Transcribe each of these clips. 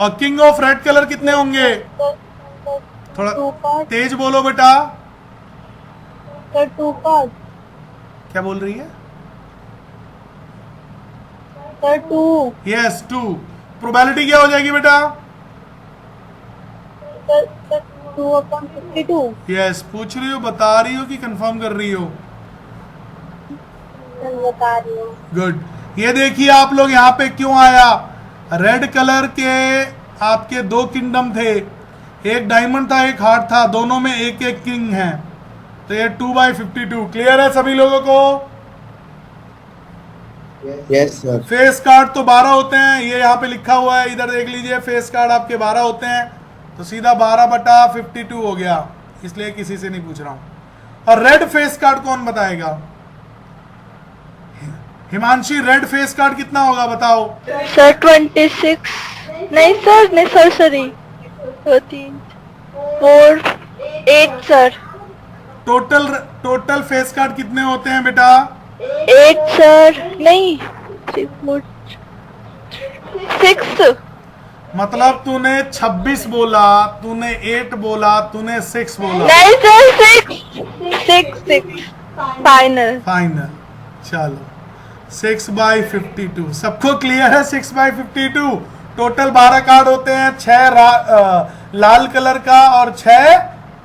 और king of red colour कितने होंगे? थोड़ा तेज बोलो बेटा। Sir 2 card. क्या बोल रही है? सर 2। यस 2। प्रोबेबिलिटी क्या हो जाएगी बेटा? सर 2/52। यस पूछ रही हो, बता रही हो कि कंफर्म कर रही हो? सर बता रही हूँ। गुड। ये देखिए आप लोग यहाँ पे क्यों आया। रेड कलर के आपके 2 किंगडम थे, एक डायमंड था एक हार्ट था, दोनों में एक एक किंग है, तो ये 2/52 क्लियर है सभी लोगों को? Yes sir. फेस कार्ड तो 12 होते हैं, ये यहाँ पे लिखा हुआ है, इधर देख लीजिए, फेस कार्ड आपके 12 होते हैं, तो सीधा 12/52 हो गया, इसलिए किसी से नहीं पूछ रहा हूं। और रेड फेस कार्ड कौन बताएगा? हिमांशी, रेड फेस कार्ड कितना होगा बताओ? सर 26। नहीं सर, नहीं sir, sorry 2 3 4 8 sir. Total face card कितने होते हैं बेटा? 8 सर। नहीं 6। मतलब तूने 26 बोला, तूने 8 बोला, तूने 6 बोला। नहीं सर 6 फाइनल। फाइनल। चलो 6/52 सबको क्लियर है? 6/52 टोटल 12 कार्ड होते हैं, 6 लाल कलर का और 6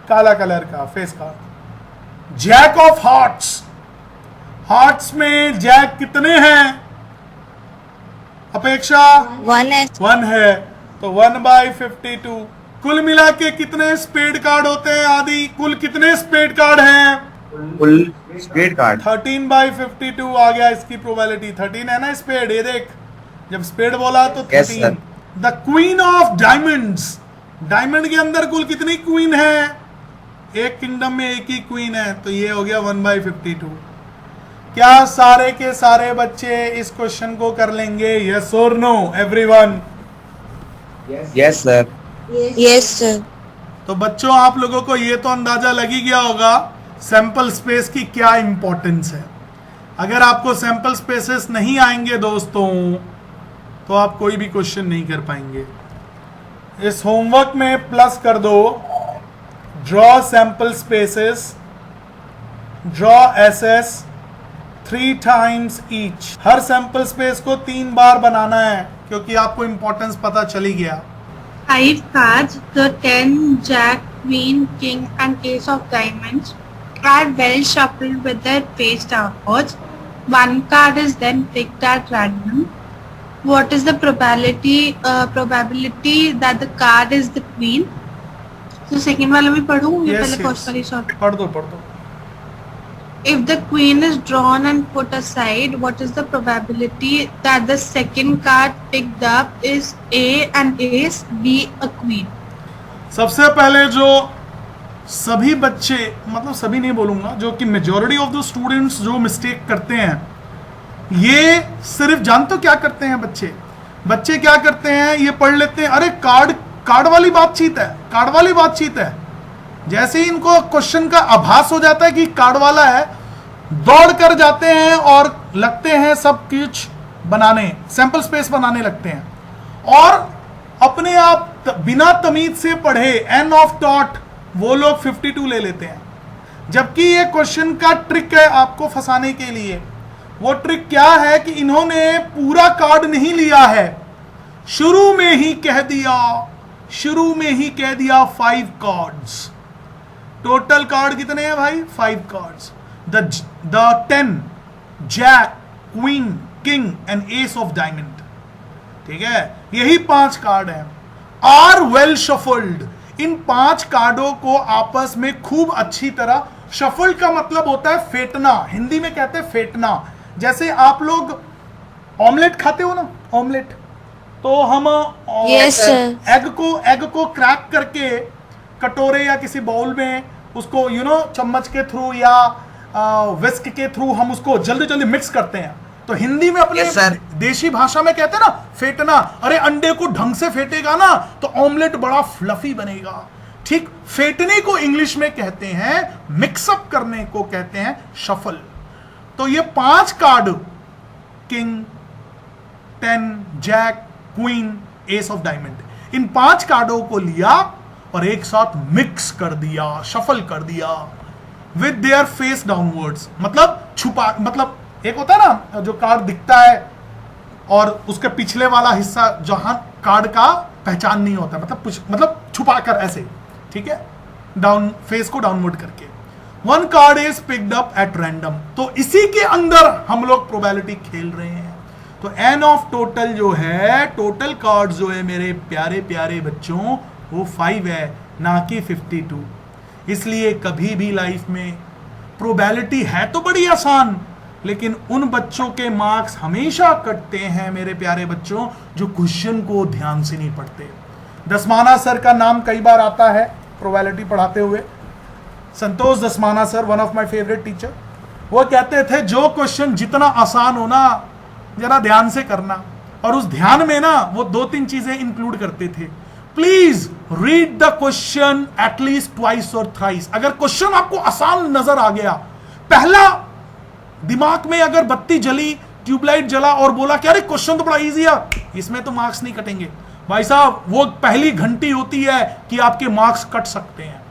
काला कलर का face card. Jack of hearts, hearts में जैक कितने हैं? अपेक्षा 1 है, तो 1/52। कुल मिला के कितने स्पेड कार्ड होते हैं आदि? कुल कितने स्पेड कार्ड हैं? फुल स्पेड कार्ड 13/52 आ गया इसकी प्रोबेबिलिटी। 13 है ना स्पेड, ये देख, जब स्पेड बोला तो 13। The queen of diamonds, diamond के अंदर कुल कितनी क्वीन है? एक किंगडम में एक ही क्वीन है, तो ये हो गया 1/52। क्या सारे के सारे बच्चे इस क्वेश्चन को कर लेंगे? यस और no everyone? Yes sir. Yes sir. तो बच्चों आप लोगों को ये तो अंदाजा लग ही गया होगा सैंपल स्पेस की क्या इंपॉर्टेंस है। अगर आपको सैंपल स्पेसेस नहीं आएंगे दोस्तों, तो आप कोई भी क्वेश्चन नहीं कर पाएंगे। इस होमवर्क में प्लस कर दो, draw sample spaces, draw SS 3 times each. हर सैंपल स्पेस को 3 बार बनाना है, क्योंकि आपको इंपॉर्टेंस पता चली गया। 5 cards, the 10, Jack, Queen, King, and Ace of Diamonds are well shuffled with their face downwards. 1 card is then picked at random. What is the probability that the card is the Queen? So second वाला भी पढ़ूँ या पहले first वाली solve? पढ़ दो। If the Queen is drawn and put aside, what is the probability that the second card picked up is A and Ace, B a Queen? सबसे पहले जो सभी बच्चे, मतलब सभी नहीं बोलूंगा, जो कि मेजॉरिटी ऑफ द स्टूडेंट्स जो मिस्टेक करते हैं, ये सिर्फ जानते हो क्या करते हैं बच्चे क्या करते हैं, ये पढ़ लेते हैं, अरे कार्ड वाली बातचीत है। जैसे ही इनको क्वेश्चन का आभास हो जाता है कि कार्ड वाला है, दौड़ कर जाते हैं और लगते हैं सब कुछ बनाने, सैंपल स्पेस बनाने लगते हैं, और अपने आप बिना तमीज से पढ़े एन ऑफ टॉट वो लोग 52 ले लेते हैं। जबकि ये क्वेश्चन का ट्रिक है आपको फंसाने के लिए। वो ट्रिक क्या है कि इन्होंने पूरा कार्ड नहीं लिया है, शुरू में ही कह दिया 5 कार्ड्स। टोटल कार्ड कितने हैं भाई? 5 cards. The 10, jack, queen, king and ace of diamond, ठीक है, यही 5 कार्ड हैं। आर वेल शफल्ड, इन 5 कार्डों को आपस में खूब अच्छी तरह, शफल्ड का मतलब होता है फेंटना, हिंदी में कहते हैं फेंटना। जैसे आप लोग ऑमलेट खाते हो ना, ऑमलेट, तो हम एग को क्रैक करके कटोरे या किसी बाउल में उसको चम्मच के थ्रू या विस्क के थ्रू हम उसको जल्दी जल्दी मिक्स करते हैं। तो हिंदी में अपने देशी भाषा में कहते हैं ना फेंटना। अरे अंडे को ढंग से फेंटेगा ना तो ऑमलेट बड़ा फ्लफी बनेगा। ठीक, फेंटने को इंग्लिश में कहते हैं, मिक्सअप करने को कहते हैं शफल। तो ये 5 card, king, 10, jack, queen, ace of diamond, इन 5 कार्डों को लिया और एक साथ मिक्स कर दिया, शफल कर दिया विद देयर फेस डाउनवर्ड्स, मतलब छुपा, मतलब एक होता है ना जो कार्ड दिखता है और उसके पिछले वाला हिस्सा जहां कार्ड का पहचान नहीं होता, मतलब छुपा कर ऐसे, ठीक है, डाउन फेस को डाउनवर्ड करके। 1 card is picked up at random, तो इसी के अंदर हम लोग प्रोबेबिलिटी खेल रहे हैं। तो एन ऑफ टोटल जो है, टोटल कार्ड जो है मेरे प्यारे प्यारे बच्चों, वो 5 है, ना कि 52। इसलिए कभी भी लाइफ में प्रोबेबिलिटी है तो बड़ी आसान, लेकिन उन बच्चों के मार्क्स हमेशा कटते हैं मेरे प्यारे बच्चों जो क्वेश्चन को ध्यान से नहीं पढ़ते। दसमाना सर का नाम कई बार आता है प्रोबेबिलिटी पढ़ाते हुए। Santosh Dasmana sir, one of my favourite teacher, वो कहते थे जो क्वेश्चन जितना आसान हो ना जरा ध्यान से करना, और उस ध्यान में ना वो 2-3 चीजें इंक्लूड करते थे। Please read the question at least twice और थ्राइस। अगर क्वेश्चन आपको आसान नजर आ गया, पहला दिमाग में अगर बत्ती जली, ट्यूबलाइट जला और बोला कि अरे क्वेश्चन तो बड़ा इजी है, इसमें तो मार्क्स नहीं कटेंगे, भाई साहब वो पहली घंटी होती है कि आपके मार्क्स कट सकते हैं।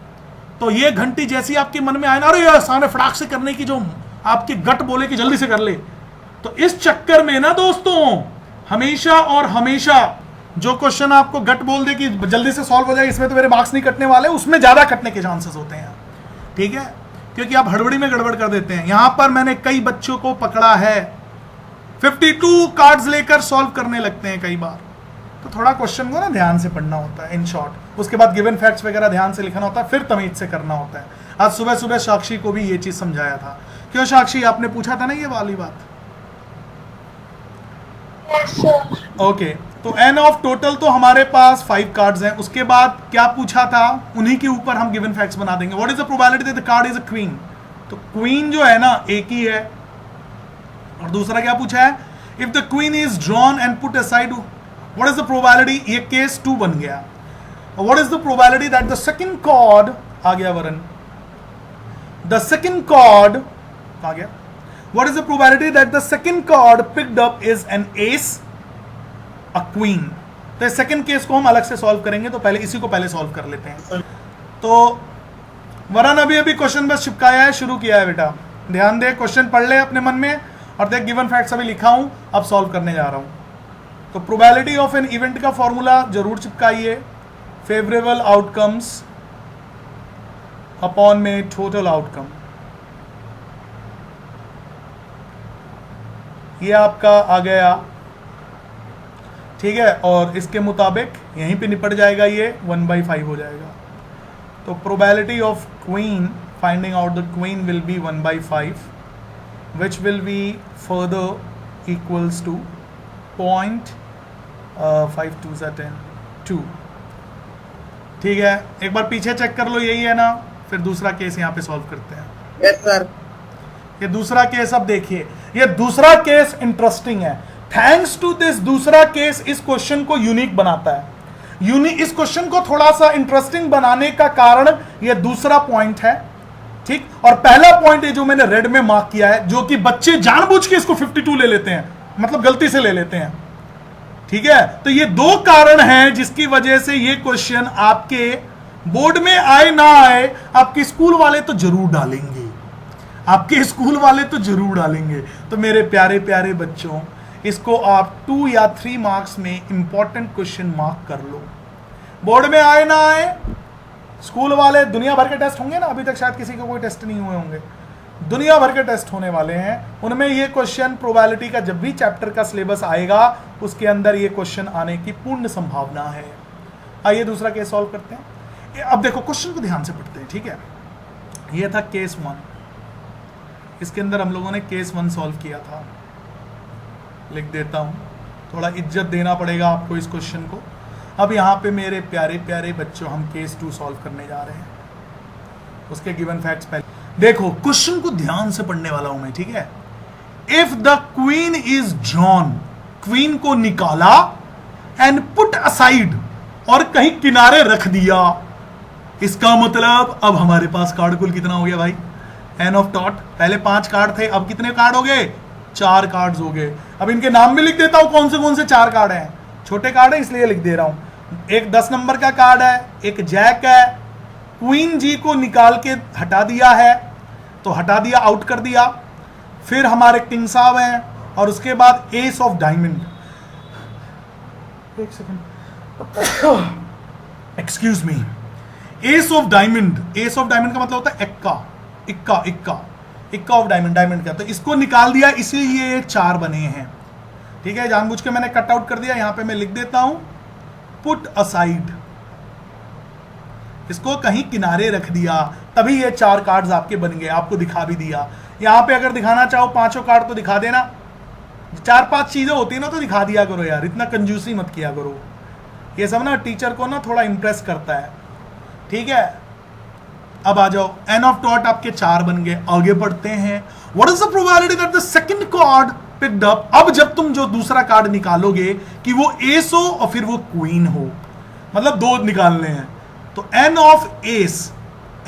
तो ये घंटी जैसी आपके मन में आए ना, अरे यार आसान है, फटाक से करने की, जो आपके गट बोले कि जल्दी से कर ले, तो इस चक्कर में ना दोस्तों हमेशा और हमेशा जो क्वेश्चन आपको गट बोल दे कि जल्दी से सॉल्व हो जाए, इसमें तो मेरे मार्क्स नहीं कटने वाले, उसमें ज्यादा कटने के चांसेस होते हैं, ठीक है, क्योंकि आप हड़बड़ी में गड़बड़ कर देते हैं। यहां पर मैंने कई बच्चों को पकड़ा है 52 कार्ड्स लेकर सॉल्व करने लगते हैं कई बार। तो थोड़ा क्वेश्चन को ना ध्यान से पढ़ना होता है, इन शॉर्ट। उसके बाद गिवन फैक्ट्स वगैरह ध्यान से लिखना होता है, फिर तमीज से करना होता है। आज सुबह सुबह साक्षी को भी ये चीज समझाया था। क्यों साक्षी, आपने पूछा था ना ये वाली बात? ओके, तो एन ऑफ टोटल तो हमारे पास 5 कार्ड्स हैं। उसके बाद क्या पूछा था, उन्हीं के ऊपर हम गिवन फैक्ट्स बना देंगे। What is the probability that the card is a queen? तो क्वीन जो है ना एक ही है। और दूसरा क्या पूछा है, if the queen is drawn and put aside, what is the probability? ये केस 2 बन गया। What is the probability that the second card, आ गया वरुण, द सेकंड कार्ड आ गया, what is the probability that the second card picked up is an ace, a queen? तो second case को हम अलग से सॉल्व करेंगे, तो पहले इसी को पहले सॉल्व कर लेते हैं। तो वरन अभी क्वेश्चन बस चिपकाया है, शुरू किया है बेटा, ध्यान दे, क्वेश्चन पढ़ ले अपने मन में और देख गिवन फैक्ट्स अभी लिखा हूं, अब सॉल्व करने जा रहा हूं। तो प्रोबेबिलिटी ऑफ एन इवेंट का फॉर्मूला जरूर चिपकाइए, फेवरेबल आउटकम्स अपॉन में टोटल आउटकम, ये आपका आ गया, ठीक है, और इसके मुताबिक यहीं पे निपट जाएगा, ये 1/5 हो जाएगा। तो probability of queen, finding out the queen will be 1/5 which will be further equals to 0.5 2 10 2। ठीक है, एक बार पीछे चेक कर लो, यही है ना। फिर दूसरा केस यहाँ पे सॉल्व करते हैं। Yes sir. ये दूसरा केस, अब देखिए ये दूसरा केस इंटरेस्टिंग है। थैंक्स टू दिस दूसरा केस इस क्वेश्चन को यूनिक बनाता है। इस क्वेश्चन को थोड़ा सा इंटरेस्टिंग बनाने का कारण ये दूसरा पॉइंट है, ठीक। और पहला पॉइंट है जो मैंने रेड में मार्क किया है, जो कि बच्चे जानबूझ के इसको 52 ले लेते हैं, मतलब गलती से ले लेते हैं, ठीक है। तो ये 2 कारण हैं जिसकी वजह से ये क्वेश्चन आपके बोर्ड में आए ना आए, आपके स्कूल वाले तो जरूर डालेंगे, आपके स्कूल वाले तो जरूर डालेंगे। तो मेरे प्यारे प्यारे बच्चों, इसको आप 2 या 3 मार्क्स में इंपॉर्टेंट क्वेश्चन मार्क कर लो। बोर्ड में आए ना आए, स्कूल वाले दुनिया भर के टेस्ट होंगे ना, अभी तक शायद किसी के कोई टेस्ट नहीं हुए होंगे, दुनिया भर के टेस्ट होने वाले हैं, उनमें ये क्वेश्चन प्रोबेबिलिटी का जब भी चैप्टर का सिलेबस आएगा उसके अंदर ये क्वेश्चन आने की पूर्ण संभावना है। आइए दूसरा केस सॉल्व करते हैं। अब देखो क्वेश्चन को ध्यान से पढ़ते हैं, ठीक है। ये था केस 1, इसके अंदर हम लोगों ने केस 1 सॉल्व किया था। लिख देता हूं, थोड़ा इज्जत देना पड़ेगा आपको इस क्वेश्चन को। अब यहाँ पे मेरे प्यारे प्यारे बच्चों, हम केस 2 सॉल्व करने जा रहे हैं। उसके गिवन फैक्ट्स पहले देखो, क्वेश्चन को ध्यान से पढ़ने वाला हूं मैं, ठीक है। If the queen is drawn, queen को निकाला, एंड पुट असाइड, और कहीं किनारे रख दिया, इसका मतलब अब हमारे पास कार्ड कुल कितना हो गया भाई? N of tot. पहले 5 कार्ड थे, अब कितने कार्ड हो गए? 4 कार्ड्स हो गए। अब इनके नाम भी लिख देता हूं, कौन से 4 कार्ड हैं। छोटे कार्ड है इसलिए लिख दे रहा हूं। एक 10 नंबर का कार्ड है, एक जैक है, क्वीन जी को निकाल के हटा दिया है, तो हटा दिया, आउट कर दिया। फिर हमारे किंग साहब हैं और उसके बाद एस ऑफ डायमंड। एक second, excuse me. S of diamond, S of diamond का मतलब होता है इक्का, इक्का इक्का, इक्का ऑफ डायमंड, डायमंड का। तो इसको निकाल दिया, इसीलिए ये 4 बने हैं। ठीक है, जानबूझ के मैंने कट आउट कर दिया। यहां पे मैं लिख देता हूं पुट असाइड, इसको कहीं किनारे रख दिया, तभी ये 4 कार्ड्स आपके बन गए। आपको दिखा भी दिया। यहां पे अगर दिखाना चाहो 5 कार्ड तो दिखा देना, 4-5 चीजें होती है ना तो दिखा दिया करो यार, इतना कंजूसी मत किया करो। ये सब ना टीचर को ना थोड़ा इंप्रेस करता है। ठीक है, अब आ जाओ, एन ऑफ टॉट आपके 4 बन गए। आगे बढ़ते हैं। What is the probability that the second card picked up? अब जब तुम जो दूसरा कार्ड निकालोगे कि वो एस हो और फिर वो क्वीन हो, मतलब 2 निकालने हैं, तो n of ace,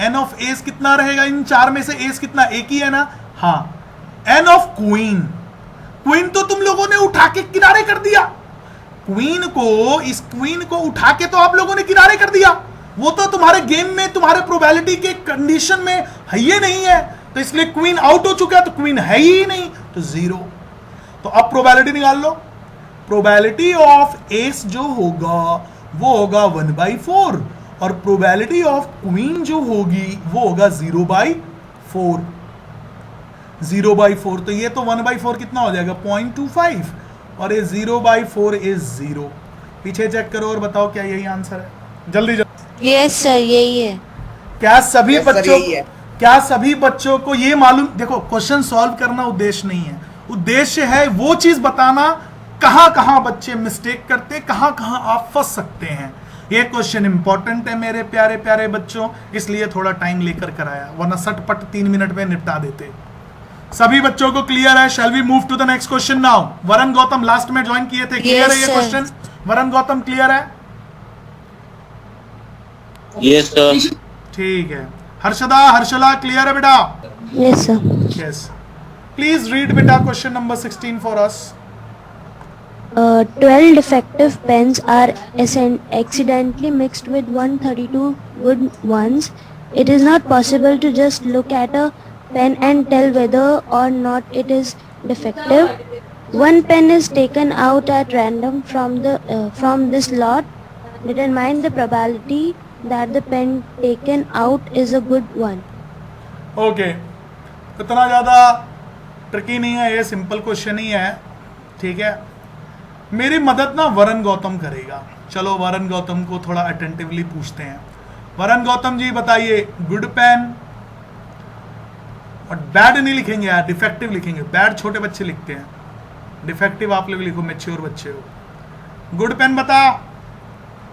n of ace कितना रहेगा? इन 4 में से एस कितना? एक ही है ना? हाँ। एन ऑफ क्वीन, क्वीन तो तुम लोगों ने उठा के किनारे कर दिया। क्वीन को, इस क्वीन को उठा के तो आप लोगों ने किनारे कर दिया। वो तो तुम्हारे गेम में, तुम्हारे प्रोबेबिलिटी के कंडीशन में है ही नहीं है, तो इसलिए क्वीन आउट हो चुका है, तो क्वीन है ही नहीं, तो 0। तो अब प्रोबेबिलिटी निकाल लो। प्रोबेबिलिटी ऑफ एस जो होगा वो होगा 1/4 और प्रोबेबिलिटी ऑफ क्वीन जो होगी वो होगा 0/4। 0/4, तो ये तो 1/4 कितना हो जाएगा? 0.25, और ये 0/4 इज 0। पीछे चेक करो और बताओ क्या यही आंसर है? जल्दी जल्दी। यस सर, यही है। क्या सभी Yes, sir, बच्चों, यही है। क्या सभी बच्चों को ये मालूम? देखो, क्वेश्चन सॉल्व करना उद्देश्य नहीं है, उद्देश्य है वो चीज बताना कहां कहां बच्चे मिस्टेक करते, कहां कहां आप फंस सकते हैं। ये क्वेश्चन इंपॉर्टेंट है मेरे प्यारे प्यारे बच्चों, इसलिए थोड़ा टाइम लेकर कराया, वरना सटपट 3 मिनट में निपटा देते। सभी बच्चों को क्लियर है? Shall we move to the next question now? Varun Gautam last में ज्वाइन किए थे, क्लियर है ये क्वेश्चन? वरुण गौतम क्लियर है? Yes sir. ठीक है। हर्षदा, हर्षला क्लियर है बेटा? Yes sir. Yes. Please read बेटा question number 16 for us. 12 defective pens are accidentally mixed with 132 good ones. It is not possible to just look at a pen and tell whether or not it is defective. One pen is taken out at random from this lot. Determine the probability that the pen taken out is a good one. Okay, इतना ज़्यादा tricky नहीं है, ये simple question ही है। ठीक है, मेरी मदद ना वरुण गौतम करेगा। चलो वरुण गौतम को थोड़ा अटेंटिवली पूछते हैं। वरुण गौतम जी बताइए, गुड पेन, और बैड नहीं लिखेंगे यार, डिफेक्टिव लिखेंगे। बैड छोटे बच्चे लिखते हैं, डिफेक्टिव आप लोग लिखो, मैच्योर बच्चे हो। गुड पेन बता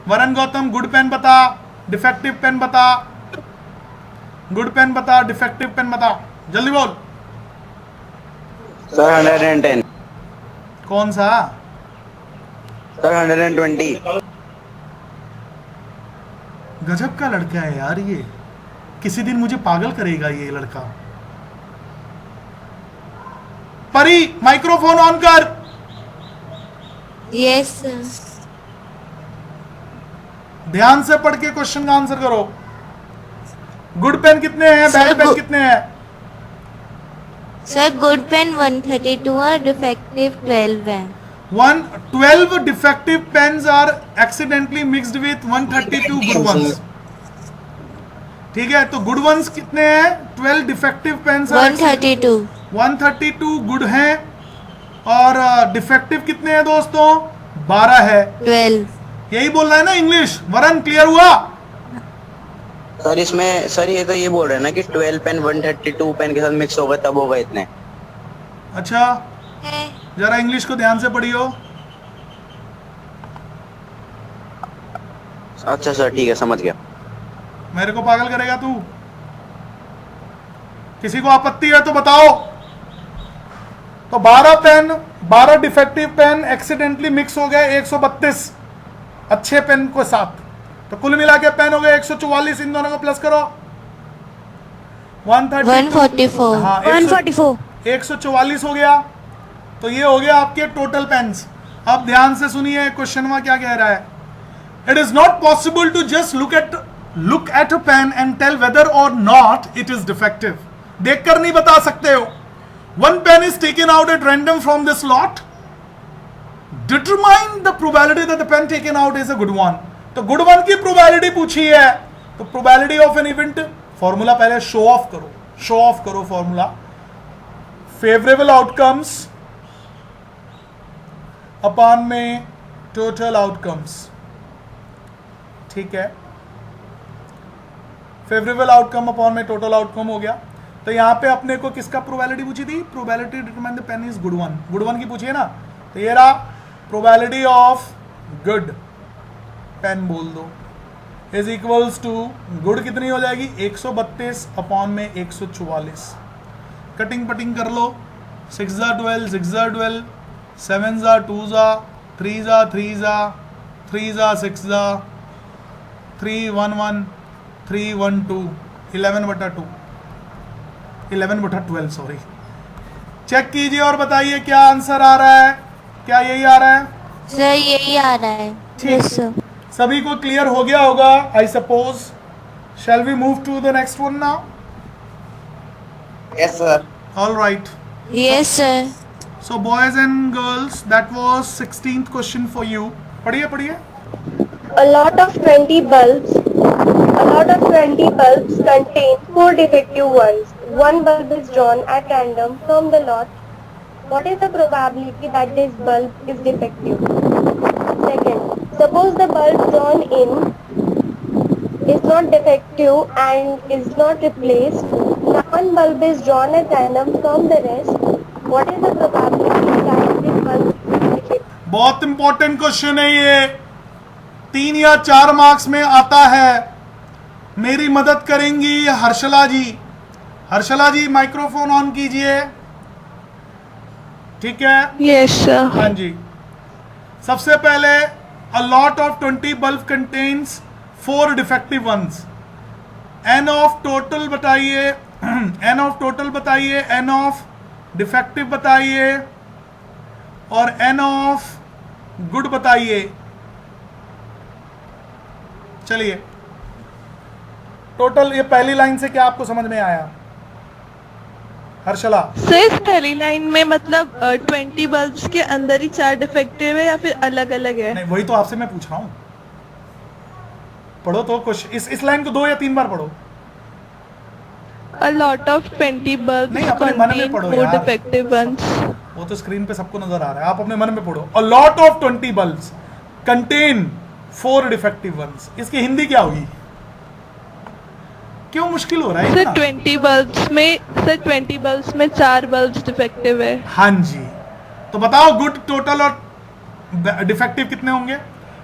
वरुण गौतम, गुड पेन बता, डिफेक्टिव पेन बता। गुड पेन बता, डिफेक्टिव पेन बता, जल्दी बोल। सर 110। कौन सा? सर 120। गजब का लड़का है यार ये, किसी दिन मुझे पागल करेगा ये लड़का। परी माइक्रोफोन ऑन कर। Yes sir. ध्यान से पढ़ के क्वेश्चन का आंसर करो। गुड पेन कितने हैं, सर, बैड पेन कितने हैं? सर गुड पेन 132 और डिफेक्टिव 12 है। 12 defective pens are accidentally mixed with 132 good ones. ठीक है, तो गुड ones कितने हैं? 12 defective pens are 132। 132 गुड हैं, और डिफेक्टिव कितने हैं दोस्तों? 12 है। 12। यही बोल रहा है ना इंग्लिश? वरुण क्लियर हुआ? सर इसमें सर ये तो ये बोल रहे हैं ना कि 12 पेन 132 पेन के साथ मिक्स हो गए तब होगा इतने। अच्छा, जरा इंग्लिश को ध्यान से पढ़ियो। अच्छा सर ठीक है, समझ गया। मेरे को पागल करेगा तू? किसी को आपत्ति है तो बताओ। तो 12 pen, 12 defective pen accidentally mix हो गए 132 अच्छे पेन को साथ, तो कुल मिला के पेन हो गए 144। इन दोनों को प्लस करो, 144। हाँ, 144 हो गया। तो ये हो गया आपके टोटल पेन्स। अब ध्यान से सुनिए क्वेश्चन में क्या कह रहा है। It is not possible to just look at a pen and tell whether or not it is defective. देखकर नहीं बता सकते हो. One pen is taken out at random from this lot. Determine the probability that the pen taken out is a good one. तो good one की probability पूछी है. तो probability of an event formula पहले शो ऑफ करो formula. Favorable outcomes upon में total outcomes. ठीक है, फेवरेबल आउटकम अपॉन में टोटल आउटकम हो गया. तो यहां पे अपने को किसका प्रोबेबिलिटी पूछी थी? Probability determine the pen is good one की पूछी है ना. तो ये रहा प्रोबेबिलिटी ऑफ गुड पेन बोल दो इज इक्वल्स टू गुड कितनी हो जाएगी? 132 अपॉन में 144. कटिंग पटिंग कर लो. 6 जा 12, 6 जा 12, 7 जा 2 जा 3 जा 3 जा 3 जा 6 जा 3 1 1 3 1 2 11/2 11/12 सॉरी. चेक कीजिए और बताइए क्या आंसर आ रहा है. क्या यही आ रहा है? सर यही आ रहा है. Yes sir. सभी को क्लियर हो गया होगा I suppose. Shall we move to the next one now? Yes, sir. All right. Yes sir. So boys and girls, that was 16th question for you. पढ़िए. A lot of 20 bulbs contain 4 defective ones. One bulb is drawn at random from the lot. What is the probability that this bulb is defective? Second, suppose the bulb drawn in is not defective and is not replaced. Now one bulb is drawn at random from the rest. What is the probability that this bulb is defective? बहुत important question है ये. 3 या 4 marks में आता है. मेरी मदद करेंगी हर्षला जी. हर्षला जी माइक्रोफोन ऑन कीजिए. ठीक है. Yes, sir. हाँ जी. सबसे पहले a lot of 20 bulb contains 4 defective ones. n of total बताइए. n of total बताइए. n of defective बताइए और n of good बताइए. चलिए टोटल ये पहली लाइन से क्या आपको समझ में आया हर्षला? सर पहली लाइन में मतलब 20 बल्ब्स के अंदर ही 4 डिफेक्टिव है या फिर अलग अलग है? नहीं, वही तो आपसे मैं पूछ रहा हूं. पढ़ो तो कुछ इस लाइन को 2 या 3 बार पढ़ो. A lot of 20 bulbs नहीं, अपने मन में contain पढ़ो 4 यार. defective ones. वो तो स्क्रीन पे सबको नजर आ रहा है. आप अपने मन में पढ़ो. A lot of 20 bulbs contain 4 defective ones. इसकी हिंदी क्या होगी? क्यों मुश्किल हो रहा है सर इतना? 20 बल्ब्स में 4 बल्ब्स डिफेक्टिव है. हाँ जी. तो बताओ गुड टोटल और डिफेक्टिव कितने होंगे?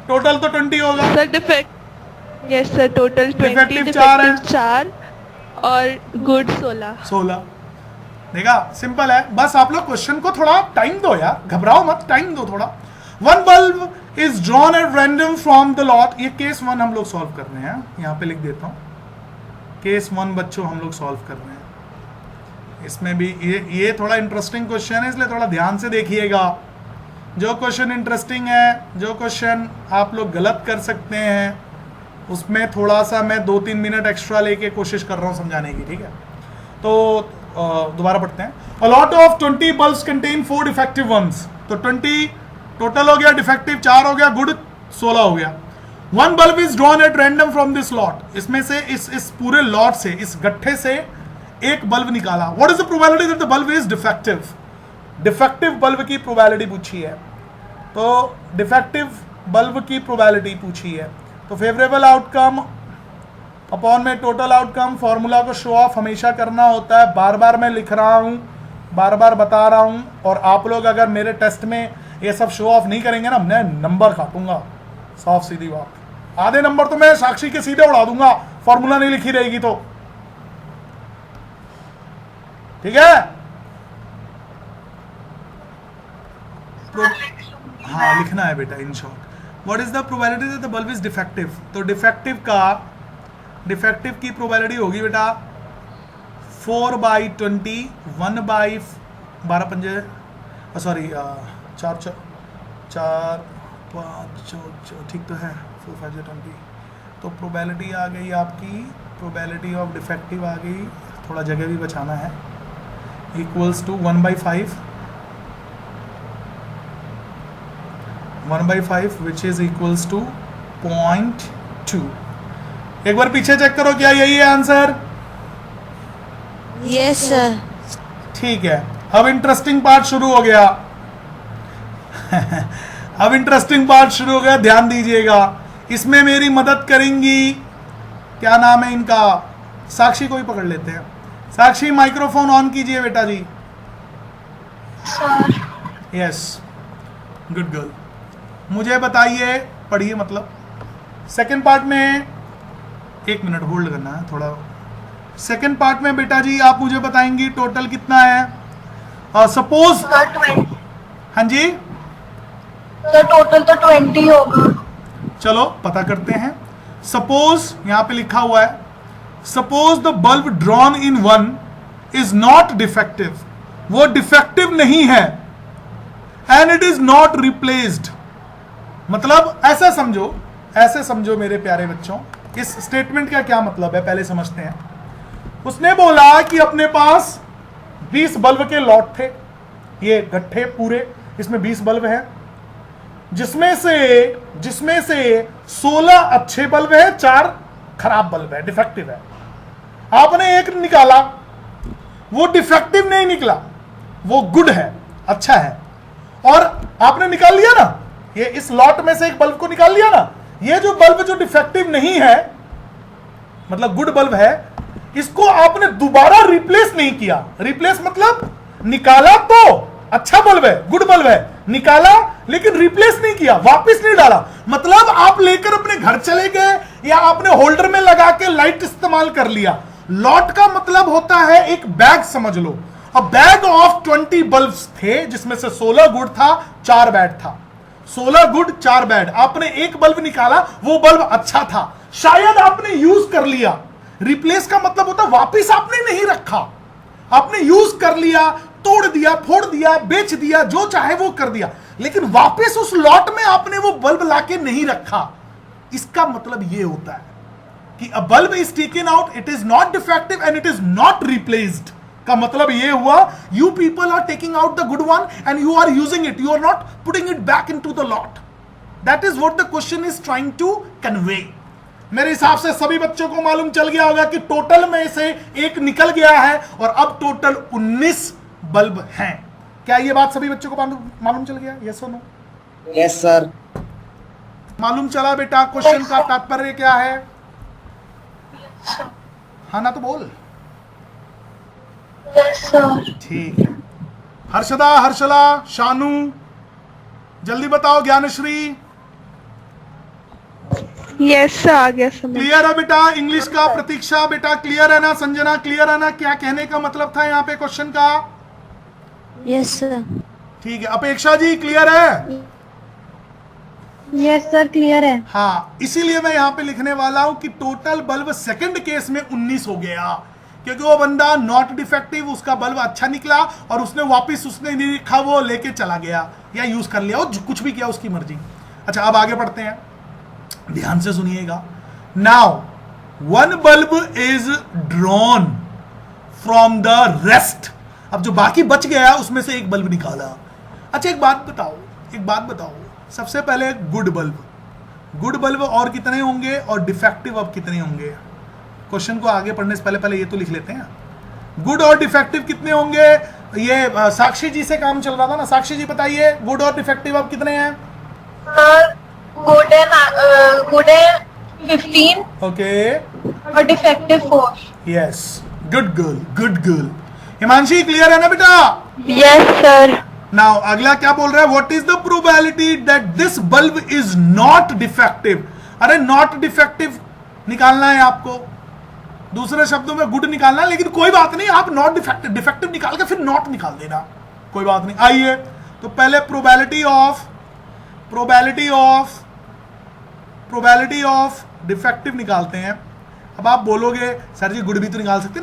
टोटल तो 20 होगा. Sir defect yes sir total 20 Defective 4 है. डिफेक्टिव 4 और गुड 16. देखा सिंपल है. बस आप लोग क्वेश्चन को थोड़ा टाइम दो यार. घबराओ मत, टाइम दो थोड़ा. One bulb is drawn at random from the lot. ये केस 1 हम लोग सॉल्व कर रहे हैं. यहाँ पे लिख देता हूँ केस 1 बच्चों हम लोग सॉल्व कर रहे हैं. इसमें भी ये थोड़ा इंटरेस्टिंग क्वेश्चन है इसलिए थोड़ा ध्यान से देखिएगा. जो क्वेश्चन इंटरेस्टिंग है, जो क्वेश्चन आप लोग गलत कर सकते हैं, उसमें थोड़ा सा मैं 2-3 मिनट एक्स्ट्रा लेके कोशिश कर रहा हूँ समझाने की. ठीक है, तो दोबारा पढ़ते हैं. A lot of 20 bulbs contain 4 defective ones. तो 20 टोटल हो गया, डिफेक्टिव 4 हो गया, गुड 16 हो गया. One bulb is drawn at random from this lot. इसमें से इस पूरे लॉट से, इस गट्ठे से एक बल्ब निकाला. What is the probability that the bulb is defective? Defective bulb की प्रोबेबिलिटी पूछी है. तो डिफेक्टिव बल्ब की प्रोबेबिलिटी पूछी है. तो फेवरेबल आउटकम अपॉन में टोटल आउटकम. फॉर्मूला को शो ऑफ हमेशा करना होता है. बार बार मैं लिख रहा हूँ, बार बार बता रहा हूँ. और आप लोग अगर मेरे टेस्ट में ये सब शो ऑफ नहीं करेंगे ना, मैं नंबर काटूंगा. साफ सीधी बात. आधे नंबर तो मैं साक्षी के सीधे उड़ा दूंगा, फॉर्मूला नहीं लिखी रहेगी तो. ठीक है. हाँ लिखना है बेटा in short. What is the probability that the bulb is defective? तो डिफेक्टिव की प्रोबेबिलिटी होगी बेटा 4/20 1/12 सॉरी 4 5 ठीक तो है. 4 5 20, तो प्रोबेबिलिटी आ गई आपकी, प्रोबेबिलिटी ऑफ डिफेक्टिव आ गई, थोड़ा जगह भी बचाना है, equals to 1/5 which is equals to 0.2। एक बार पीछे चेक करो, क्या यही है आंसर? Yes, sir. ठीक है, अब इंटरेस्टिंग पार्ट शुरू हो गया। अब इंटरेस्टिंग पार्ट शुरू हो गया, ध्यान दीजिएगा। इसमें मेरी मदद करेंगी, क्या नाम है इनका, साक्षी को ही पकड़ लेते हैं। साक्षी माइक्रोफोन ऑन कीजिए बेटा जी। Yes, good girl. मुझे बताइए, पढ़िए मतलब सेकंड पार्ट में, 1 मिनट होल्ड करना है थोड़ा। सेकंड पार्ट में बेटा जी आप मुझे बताएंगी टोटल कितना है। सपोज हाँ जी, तो टोटल तो 20 होगा। चलो पता करते हैं। सपोज यहां पे लिखा हुआ है, suppose the bulb drawn in 1 is not defective, वो डिफेक्टिव नहीं है, and it is not replaced. मतलब ऐसे समझो मेरे प्यारे बच्चों, इस स्टेटमेंट का क्या मतलब है पहले समझते हैं। उसने बोला कि अपने पास 20 बल्ब के लॉट थे, ये गट्ठे पूरे, इसमें 20 बल्ब हैं, जिसमें से 16 अच्छे बल्ब है, 4 खराब बल्ब है, डिफेक्टिव है। आपने एक निकाला, वो डिफेक्टिव नहीं निकला, वो गुड है, अच्छा है, और आपने निकाल लिया ना, ये इस लॉट में से एक बल्ब को निकाल लिया ना, ये जो बल्ब जो डिफेक्टिव नहीं है, मतलब गुड बल्ब है, इसको आपने दोबारा रिप्लेस नहीं किया। रिप्लेस मतलब निकाला तो अच्छा बल्ब है, गुड बल्ब है, निकाला लेकिन रिप्लेस नहीं किया, वापस नहीं डाला। मतलब आप लेकर अपने घर चले गए या आपने होल्डर में लगा के लाइट इस्तेमाल कर लिया। लॉट का मतलब होता है एक बैग, समझ लो। अब बैग ऑफ 20 बल्ब्स थे, जिसमें से 16 गुड था, 4 बैड था। 16 गुड 4 बैड। आपने एक बल्ब निकाला, वो बल्ब अच्छा था, शायद आपने यूज कर लिया। रिप्लेस का मतलब होता है वापिस आपने नहीं रखा, आपने यूज कर लिया, तोड़ दिया, फोड़ दिया, बेच दिया, जो चाहे वो कर दिया, लेकिन वापस उस लॉट में आपने वो बल्ब लाके नहीं रखा। इसका मतलब ये होता है कि a bulb is taken out, it is not defective and it is not replaced. का मतलब ये हुआ, you people are taking out the good one and you are using it, you are not putting it back into the lot. That is what the question is trying to convey. मेरे हिसाब से सभी बच्चों को मालूम चल गया होगा कि टोटल में से एक निकल गया है और अब टोटल 19 बल्ब हैं। क्या ये बात सभी बच्चों को मालूम चल गया? यस और नो? Yes sir. मालूम चला बेटा क्वेश्चन का तात्पर्य क्या है? हाँ ना तो बोल। Yes sir. ठीक है। हर्षदा, हर्षला, शानू, जल्दी बताओ। ज्ञानश्री, यस सर, आ गया समझ। क्लियर है बेटा? इंग्लिश का प्रतीक्षा बेटा क्लियर है ना? संजना क्लियर है ना? क्या कहने का मतलब था यहाँ पे क्वेश्चन का? Yes, sir. ठीक है। अपेक्षा जी क्लियर है? यस सर, क्लियर है। हाँ, इसीलिए मैं यहाँ पे लिखने वाला हूं कि टोटल बल्ब सेकंड केस में 19 हो गया, क्योंकि वो बंदा नॉट डिफेक्टिव, उसका बल्ब अच्छा निकला और उसने वापस उसने नहीं लिखा, वो लेके चला गया या यूज कर लिया, वो कुछ भी किया, उसकी मर्जी। अच्छा, अब आगे बढ़ते हैं, ध्यान से सुनिएगा। Now one bulb is drawn from the rest. अब जो बाकी बच गया उसमें से एक बल्ब निकाला। अच्छा, एक बात बताओ, सबसे पहले गुड बल्ब और कितने होंगे और डिफेक्टिव अब कितने होंगे? क्वेश्चन को आगे पढ़ने से पहले ये तो लिख लेते हैं। गुड और डिफेक्टिव कितने होंगे? ये साक्षी जी से काम चल रहा था ना, साक्षी जी बताइए, गुड और डिफेक्टिव अब कितने हैं? गुड है 15। ओके, और defective 4। Yes, good girl. Himanshi clear है ना बेटा? Yes sir. नाउ अगला क्या बोल रहा है? What is the probability that this bulb is not defective? अरे नॉट डिफेक्टिव निकालना है आपको, दूसरे शब्दों में गुड निकालना है, लेकिन कोई बात नहीं, आप नॉट डिफेक्टिव निकाल के फिर नॉट निकाल देना, कोई बात नहीं। आइए तो पहले प्रोबेबिलिटी ऑफ डिफेक्टिव निकालते हैं। अब आप बोलोगे सर जी गुड भी तो निकाल सकते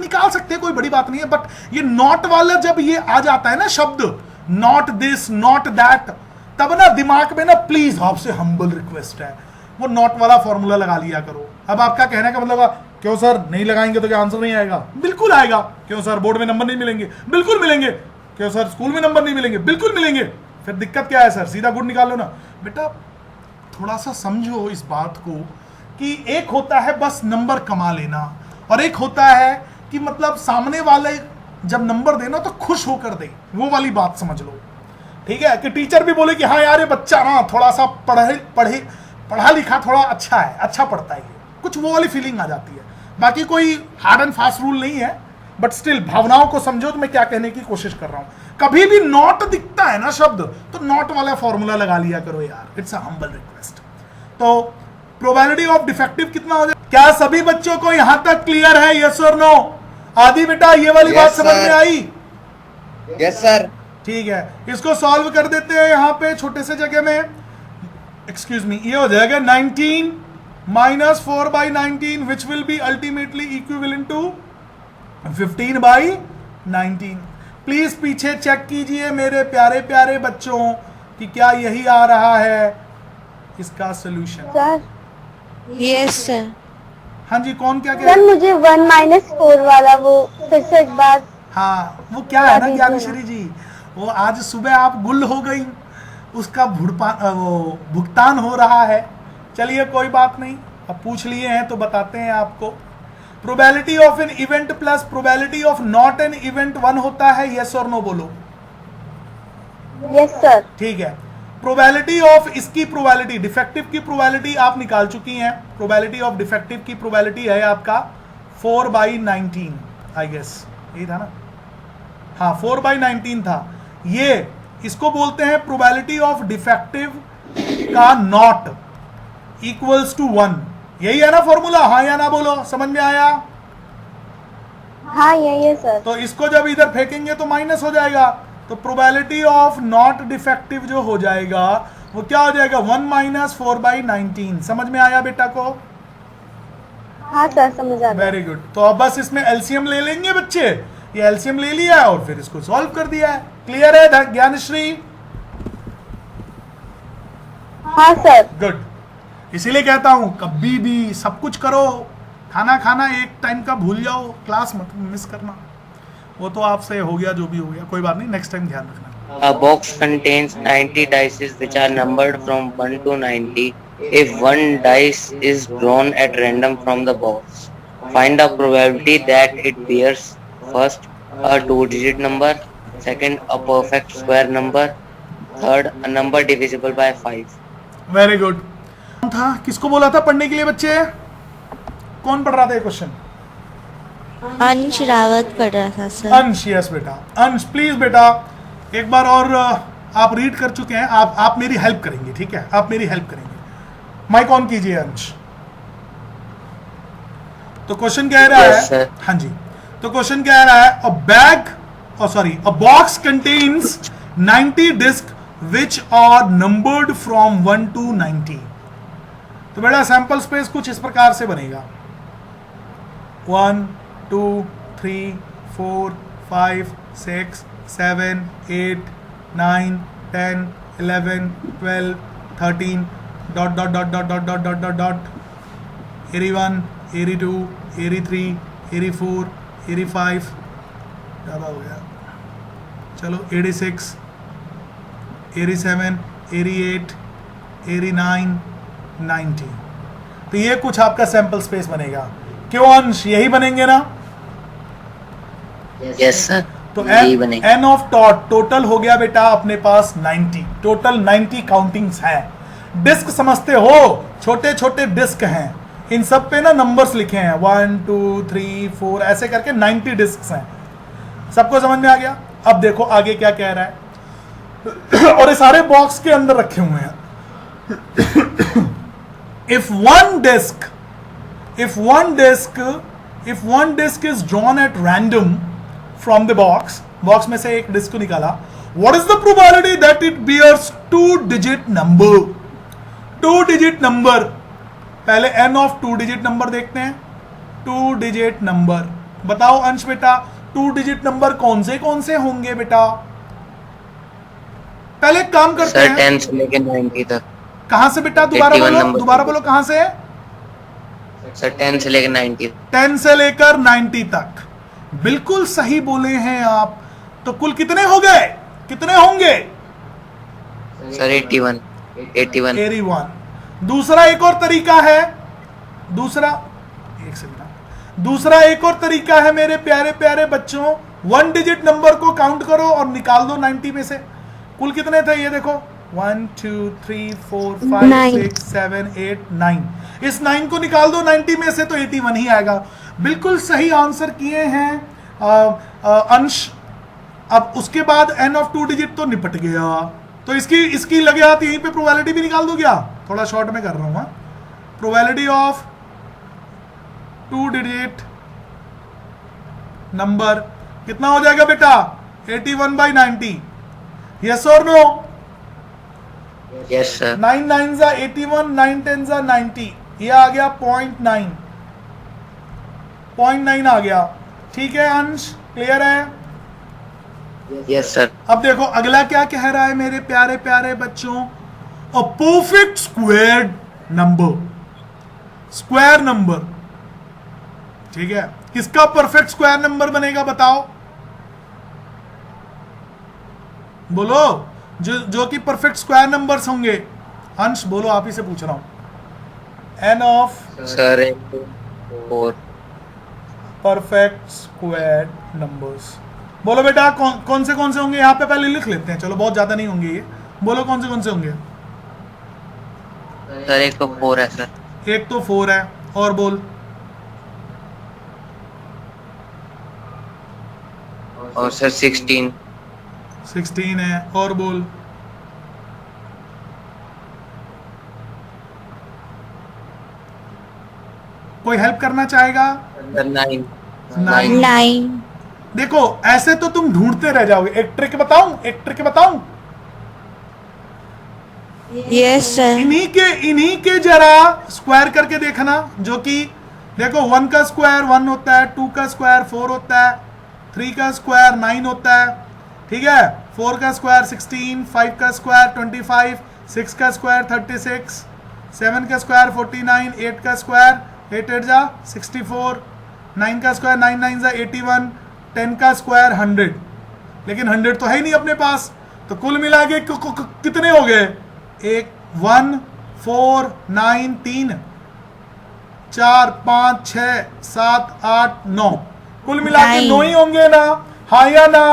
हैं, कोई बड़ी बात नहीं है, बट ये नॉट वाला जब ये आ जाता है ना शब्द, नॉट दिस नॉट दैट, तब ना दिमाग में ना, प्लीज आपसे हम्बल रिक्वेस्ट है, वो नॉट वाला फॉर्मूला लगा लिया करो। अब आपका कहने का मतलब क्यों सर नहीं लगाएंगे तो क्या आंसर नहीं आएगा? बिल्कुल आएगा। क्यों सर बोर्ड में नंबर नहीं मिलेंगे? बिल्कुल मिलेंगे। क्यों सर स्कूल में नंबर नहीं मिलेंगे? बिल्कुल मिलेंगे। फिर दिक्कत क्या है सर? सीधा गुड निकाल लो ना। बेटा थोड़ा सा समझो इस बात को कि एक होता है बस नंबर कमा लेना, और एक होता है कि मतलब सामने वाले जब नंबर देना तो खुश होकर दे, वो वाली बात समझ लो। ठीक है कि टीचर भी बोले कि हाँ यार ये बच्चा ना थोड़ा सा पढ़ा लिखा थोड़ा अच्छा है, अच्छा पढ़ता है, कुछ वो वाली फीलिंग आ जाती है। बाकी कोई हार्ड एंड फास्ट रूल नहीं है, बट स्टिल भावनाओं को समझो तो मैं क्या कहने की कोशिश कर रहा हूं। कभी भी नॉट दिखता है ना शब्द, तो नॉट वाला फॉर्मूला लगा लिया करो यार। It's a humble request. तो प्रोबेबिलिटी ऑफ डिफेक्टिव कितना हो जाए? क्या सभी बच्चों को यहां तक क्लियर है? यस और नो? आदि बेटा ये वाली बात समझ में आई? Yes sir. ठीक है, इसको सॉल्व कर देते हैं यहाँ पे छोटे से जगह में। एक्सक्यूज मी, ये हो जाएगा 19 minus 4 by 19 which will be ultimately equivalent to 15 by 19। Please पीछे चेक कीजिए मेरे प्यारे प्यारे बच्चों कि क्या यही आ रहा है इसका सोल्यूशन। Sir Yes, sir. हाँ जी, कौन क्या कह सर रहे? मुझे 1 - 4 वाला वो फिर से एक बार। हाँ वो क्या है ना दीजिए ज्ञानेश्वरी जी, वो आज सुबह आप गुल हो गई, उसका वो भुगतान हो रहा है। चलिए कोई बात नहीं, अब पूछ लिए हैं तो बताते हैं आपको। Probability of an event plus probability of not an event 1 होता है। यस और नो बोलो। Yes sir. ठीक है, प्रोबेबिलिटी ऑफ इसकी प्रोबेबिलिटी डिफेक्टिव की प्रोबेबिलिटी आप निकाल चुकी हैं। प्रोबेबिलिटी ऑफ डिफेक्टिव की प्रोबेबिलिटी है आपका 4 by 19 आई गेस, यही था ना? हाँ 4 by 19 था। ये इसको बोलते हैं प्रोबेबिलिटी ऑफ डिफेक्टिव का नॉट इक्वल्स टू 1। यही है ना फॉर्मूला? हाँ या ना बोलो, समझ में आया? हाँ यही है सर। तो इसको जब इधर फेंकेंगे तो माइनस हो जाएगा, तो प्रोबेबिलिटी ऑफ नॉट डिफेक्टिव जो हो जाएगा वो क्या हो जाएगा? 1 - 4 by 19। समझ में आया बेटा को? हाँ सर समझ आ गया। Very good. तो अब बस इसमें एलसीएम ले लेंगे बच्चे। ये एलसीएम ले लिया और फिर इसको सॉल्व कर दिया है। क्लियर है ज्ञानश्री? हाँ सर। गुड। इसीलिए कहता हूं कभी भी सब कुछ करो, खाना एक टाइम का भूल जाओ, क्लास मत मिस करना। वो तो आपसे हो गया जो भी हो गया, कोई बात नहीं, नेक्स्ट टाइम ध्यान रखना। A box contains 90 dice which are numbered from 1 to 90. If one dice is drawn at random from the box, find the probability that it bears first a 2-digit number, second a perfect square number, third a number divisible by 5. Very good. था किसको बोला था पढ़ने के लिए बच्चे? कौन पढ़ रहा था ये क्वेश्चन? अंश रावत पढ़ रहा था सर। अंश, यस बेटा। अंश प्लीज बेटा एक बार और, आप रीड कर चुके हैं, आप मेरी हेल्प करेंगे, ठीक है? आप मेरी हेल्प करेंगे। माइक ऑन कीजिए अंश। तो क्वेश्चन कह रहा Yes, है, sir. हाँ जी, तो क्वेश्चन कह रहा है a box contains 90 disc which are numbered from 1 to 90। तो बेटा सैंपल स्पेस कुछ इस प्रकार से बनेगा 1 2 3 4 5 6 7 8 9 10 11 12 13 dot dot dot dot dot dot dot dot dot 81 82 83 84 85 ज़्यादा हो गया, चलो 86 87 88 89 90। तो ये कुछ आपका सैंपल स्पेस बनेगा। क्यों अंश? यही बनेंगे ना? Yes sir. तो यही बनेगा। एन ऑफ टोटल हो गया बेटा अपने पास 90। टोटल 90 काउंटिंग्स हैं। डिस्क समझते हो? छोटे छोटे डिस्क हैं, इन सब पे ना नंबर्स लिखे हैं 1 2 3 4 ऐसे करके 90 डिस्क हैं। सबको समझ में आ गया? अब देखो आगे क्या कह रहा है। और ये सारे बॉक्स के अंदर रखे हुए हैं। if one disk is drawn at random from the box में से एक डिस्क को निकाला, what is the probability that it bears 2-digit number? 2-digit number, पहले n of 2-digit number देखते हैं। 2-digit number बताओ अंश बेटा, 2-digit number कौन से होंगे बेटा? पहले काम करते सर हैं। 10 से लेके 90 तक। कहां से बेटा? दोबारा 81 बोलो, नंबर। दोबारा बोलो, कहां से? सर 10 से लेकर 90। 10 से लेकर 90 तक। बिल्कुल सही बोले हैं आप। तो कुल कितने हो गए? कितने होंगे? सर 81। 81। दूसरा एक और तरीका है, दूसरा एक सेकंड, दूसरा एक और तरीका है मेरे प्यारे प्यारे बच्चों। 1 डिजिट नंबर को काउंट करो और निकाल दो 90 में से। कुल कितने थे ये देखो, 1 2 3 4 5 9। 6 7 8 9। इस 9 को निकाल दो 90 में से तो 81 ही आएगा। बिल्कुल सही आंसर किए हैं अंश। अब उसके बाद n ऑफ 2 डिजिट तो निपट गया। तो इसकी लगे हाथ यहीं पे प्रोबेबिलिटी भी निकाल दो क्या? थोड़ा शॉर्ट में कर रहा हूं। प्रोबेबिलिटी ऑफ 2 डिजिट नंबर कितना हो जाएगा बेटा? 81/90। यस और नो? Yes sir. 9 9 जा 81, 9 10 जा 90। ये आ गया 0.9, 0.9 आ गया। ठीक है अंश, क्लियर है? Yes sir. अब देखो अगला क्या कह रहा है मेरे प्यारे प्यारे बच्चों। A perfect square number, square number. ठीक है, किसका परफेक्ट स्क्वायर नंबर बनेगा बताओ? बोलो, जो कि परफेक्ट स्क्वायर नंबर्स होंगे। अंश बोलो, आप ही से पूछ रहा हूं। n of sir 4। Perfect square numbers. बोलो बेटा, कौन से होंगे? यहाँ पे पहले लिख लेते हैं, चलो बहुत ज्यादा नहीं होंगे ये। बोलो कौन से होंगे? सर एक तो 4 है सर। एक तो 4 है, और बोल। और सर 16। 16 है, और बोल। कोई हेल्प करना चाहेगा? सर 9। 9। 9। देखो ऐसे तो तुम ढूंढते रह जाओगे। एक ट्रिक बताऊं? एक ट्रिक बताऊं? Yes sir. इन्हीं के जरा स्क्वायर करके देखना। जो कि देखो 1 का स्क्वायर 1 होता है, 2 का स्क्वायर 4 होता है, 3 का स्क्वायर 9 होता है। ठीक है, 4 का स्क्वायर 16, 5 का स्क्वायर 25, 6 का स्क्वायर 36, 7 का स्क्वायर 49, 8 का स्क्वायर 8 8 जा 64, 9 का स्क्वायर 9 9 जा 81, 10 का स्क्वायर 100। लेकिन 100 तो है ही नहीं अपने पास। तो कुल मिला के कितने हो गए? 1 4 9 3 4 5 6 7 8 9। कुल मिला के 9 ही होंगे ना? हाँ या ना?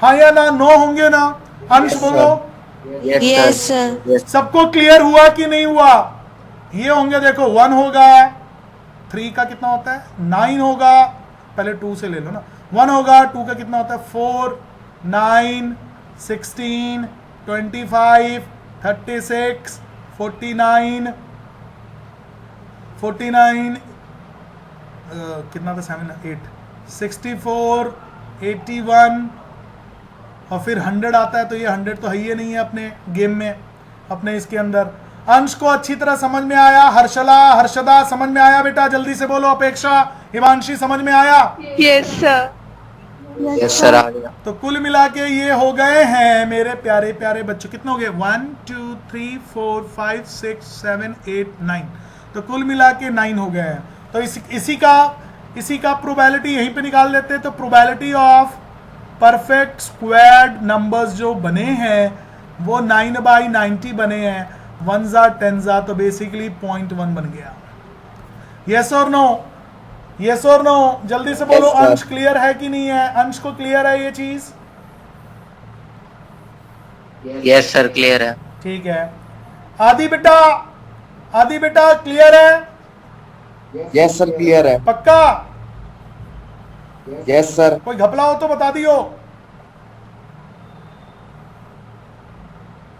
हाँ या ना? 9 होंगे ना? अंश बोलो। Yes sir. सबको क्लियर हुआ कि नहीं हुआ? ये होंगे, देखो 1 होगा, 3 का कितना होता है? 9 होगा, पहले 2 से ले लो ना। 1 होगा, 2 का कितना होता है? 4 9 16 25 36 49 कितना था? 7 8 64 81 और फिर 100 आता है। तो ये 100 तो है ही नहीं है अपने गेम में, अपने इसके अंदर। अंश को अच्छी तरह समझ में आया? हर्षदा समझ में आया बेटा? जल्दी से बोलो। अपेक्षा, हिमांशी समझ में आया? Yes sir. यस सर आ गया। तो कुल मिला के ये हो गए हैं मेरे प्यारे प्यारे बच्चों। कितने हो गए? 1 2 3 4 5 6 7 8 9। तो कुल मिला के 9 हो गए हैं। तो इसी का प्रोबेबिलिटी यहीं पे निकाल देते हैं। तो probability of perfect squared numbers जो बने हैं वो 9/90 बने हैं। 1 जा 10 जा, तो बेसिकली 0.1 बन गया। यस और नो? यस और नो? जल्दी से बोलो। Yes, sir. अंश क्लियर है कि नहीं है? अंश को क्लियर है ये चीज? यस सर क्लियर है। ठीक है। आदि बेटा क्लियर है? यस सर क्लियर है। पक्का? Yes sir. कोई घपला हो तो बता दियो।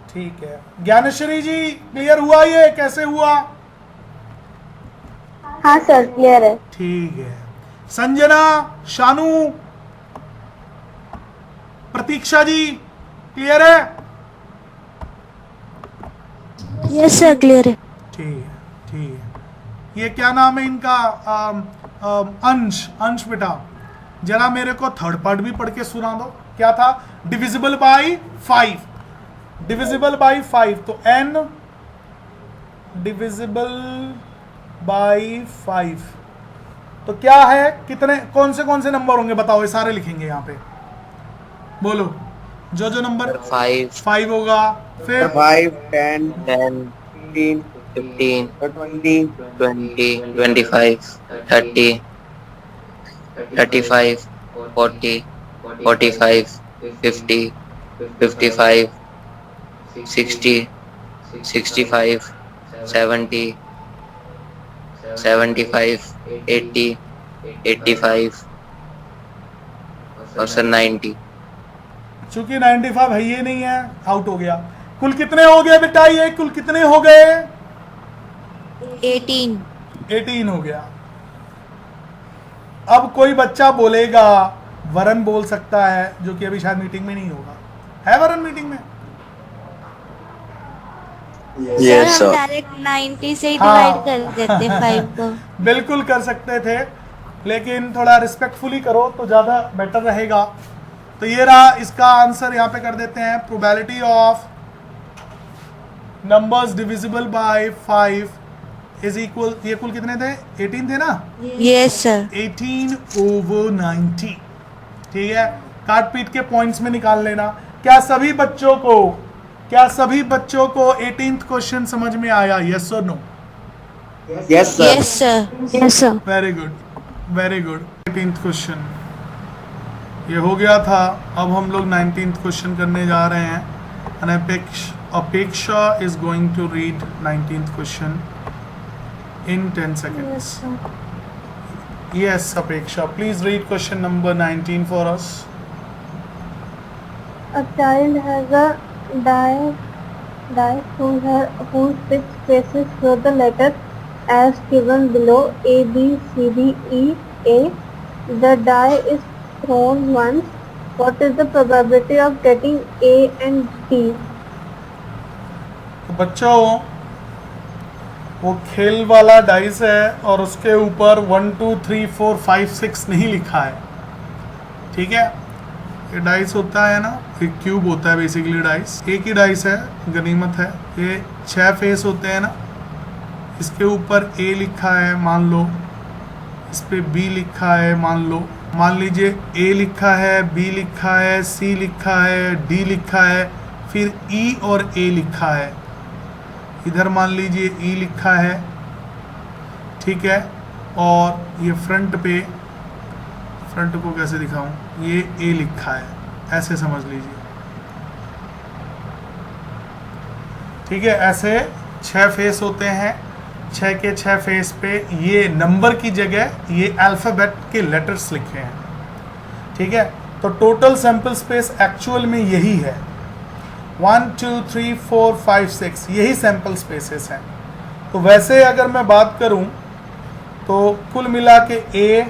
ठीक है। ज्ञानेश्वरी जी क्लियर हुआ? ये कैसे हुआ? हाँ सर, क्लियर है। ठीक है। संजना, शानू, प्रतीक्षा जी क्लियर है? Yes sir, clear है। ठीक है, ठीक है। ये क्या नाम है इनका? अंश बेटा, जरा मेरे को थर्ड पार्ट भी पढ़ के सुना दो। क्या था? Divisible by 5। डिविजिबल बाय 5, तो n डिविजिबल बाई 5। तो क्या है, कितने कौन से नंबर होंगे बताओ, ये सारे लिखेंगे यहाँ पे, बोलो जो नंबर 5 होगा, फिर 5, 10, 10, 15, 15, 20, 20, 25, 30, 35, 40, 45, 50, 55, 60, 65, 70, 75, 80, 85 और सर 90। चूंकि 95 है ये नहीं है, आउट हो गया। कुल कितने हो गए बेटा, ये कुल कितने हो गए? 18 हो गया। अब कोई बच्चा बोलेगा, वरन बोल सकता है, जो कि अभी शायद मीटिंग में नहीं होगा। है वरन मीटिंग में? सर हम डायरेक्ट 90 से ही डिवाइड कर देते 5 को। बिल्कुल कर सकते थे, लेकिन थोड़ा रिस्पेक्टफुली करो तो ज़्यादा बेटर रहेगा। तो ये रहा इसका आंसर, यहाँ पे कर देते हैं। Probability of numbers divisible by 5 is equal, ये कुल कितने थे? 18 थे ना? Yes sir. 18/90। ठीक है, काट पीट के पॉइंट्स में निकाल लेना। क्या सभी बच्चों को 18th क्वेश्चन समझ में आया? यस और no? yes sir, yes sir. Very good. 18th question ये हो गया था। अब हम लोग 19th क्वेश्चन करने जा रहे हैं। Apeksha is going to read 19th question in 10 seconds. Yes, Apeksha, please read question number 19 for us. A child has a dice whose 6 faces show the letters as given below: A, B, C, D, E, A. The die is thrown once. What is the probability of getting A and D? तो बच्चों, वो खेल वाला dice है और उसके ऊपर 1 2 3 4 5 6 नहीं लिखा है। ठीक है, ये डाइस होता है ना, एक क्यूब होता है बेसिकली डाइस। एक ही डाइस है, गनीमत है। ये 6 फेस होते हैं ना, इसके ऊपर ए लिखा है मान लो, इस पे बी लिखा है मान लो, मान लीजिए ए लिखा है, बी लिखा है, सी लिखा है, डी लिखा है, फिर ई और ए लिखा है। इधर मान लीजिए ई लिखा है, ठीक है, और ये फ्रंट को कैसे दिखाऊं, ये ए लिखा है, ऐसे समझ लीजिए। ठीक है, ऐसे 6 फेस होते हैं। 6 के 6 फेस पे ये नंबर की जगह ये अल्फ़ाबेट के लेटर्स लिखे हैं। ठीक है, तो टोटल सैंपल स्पेस एक्चुअल में यही है, 1 2 3 4 5 6, यही सैंपल स्पेसेस हैं। तो वैसे अगर मैं बात करूं तो कुल मिला के ए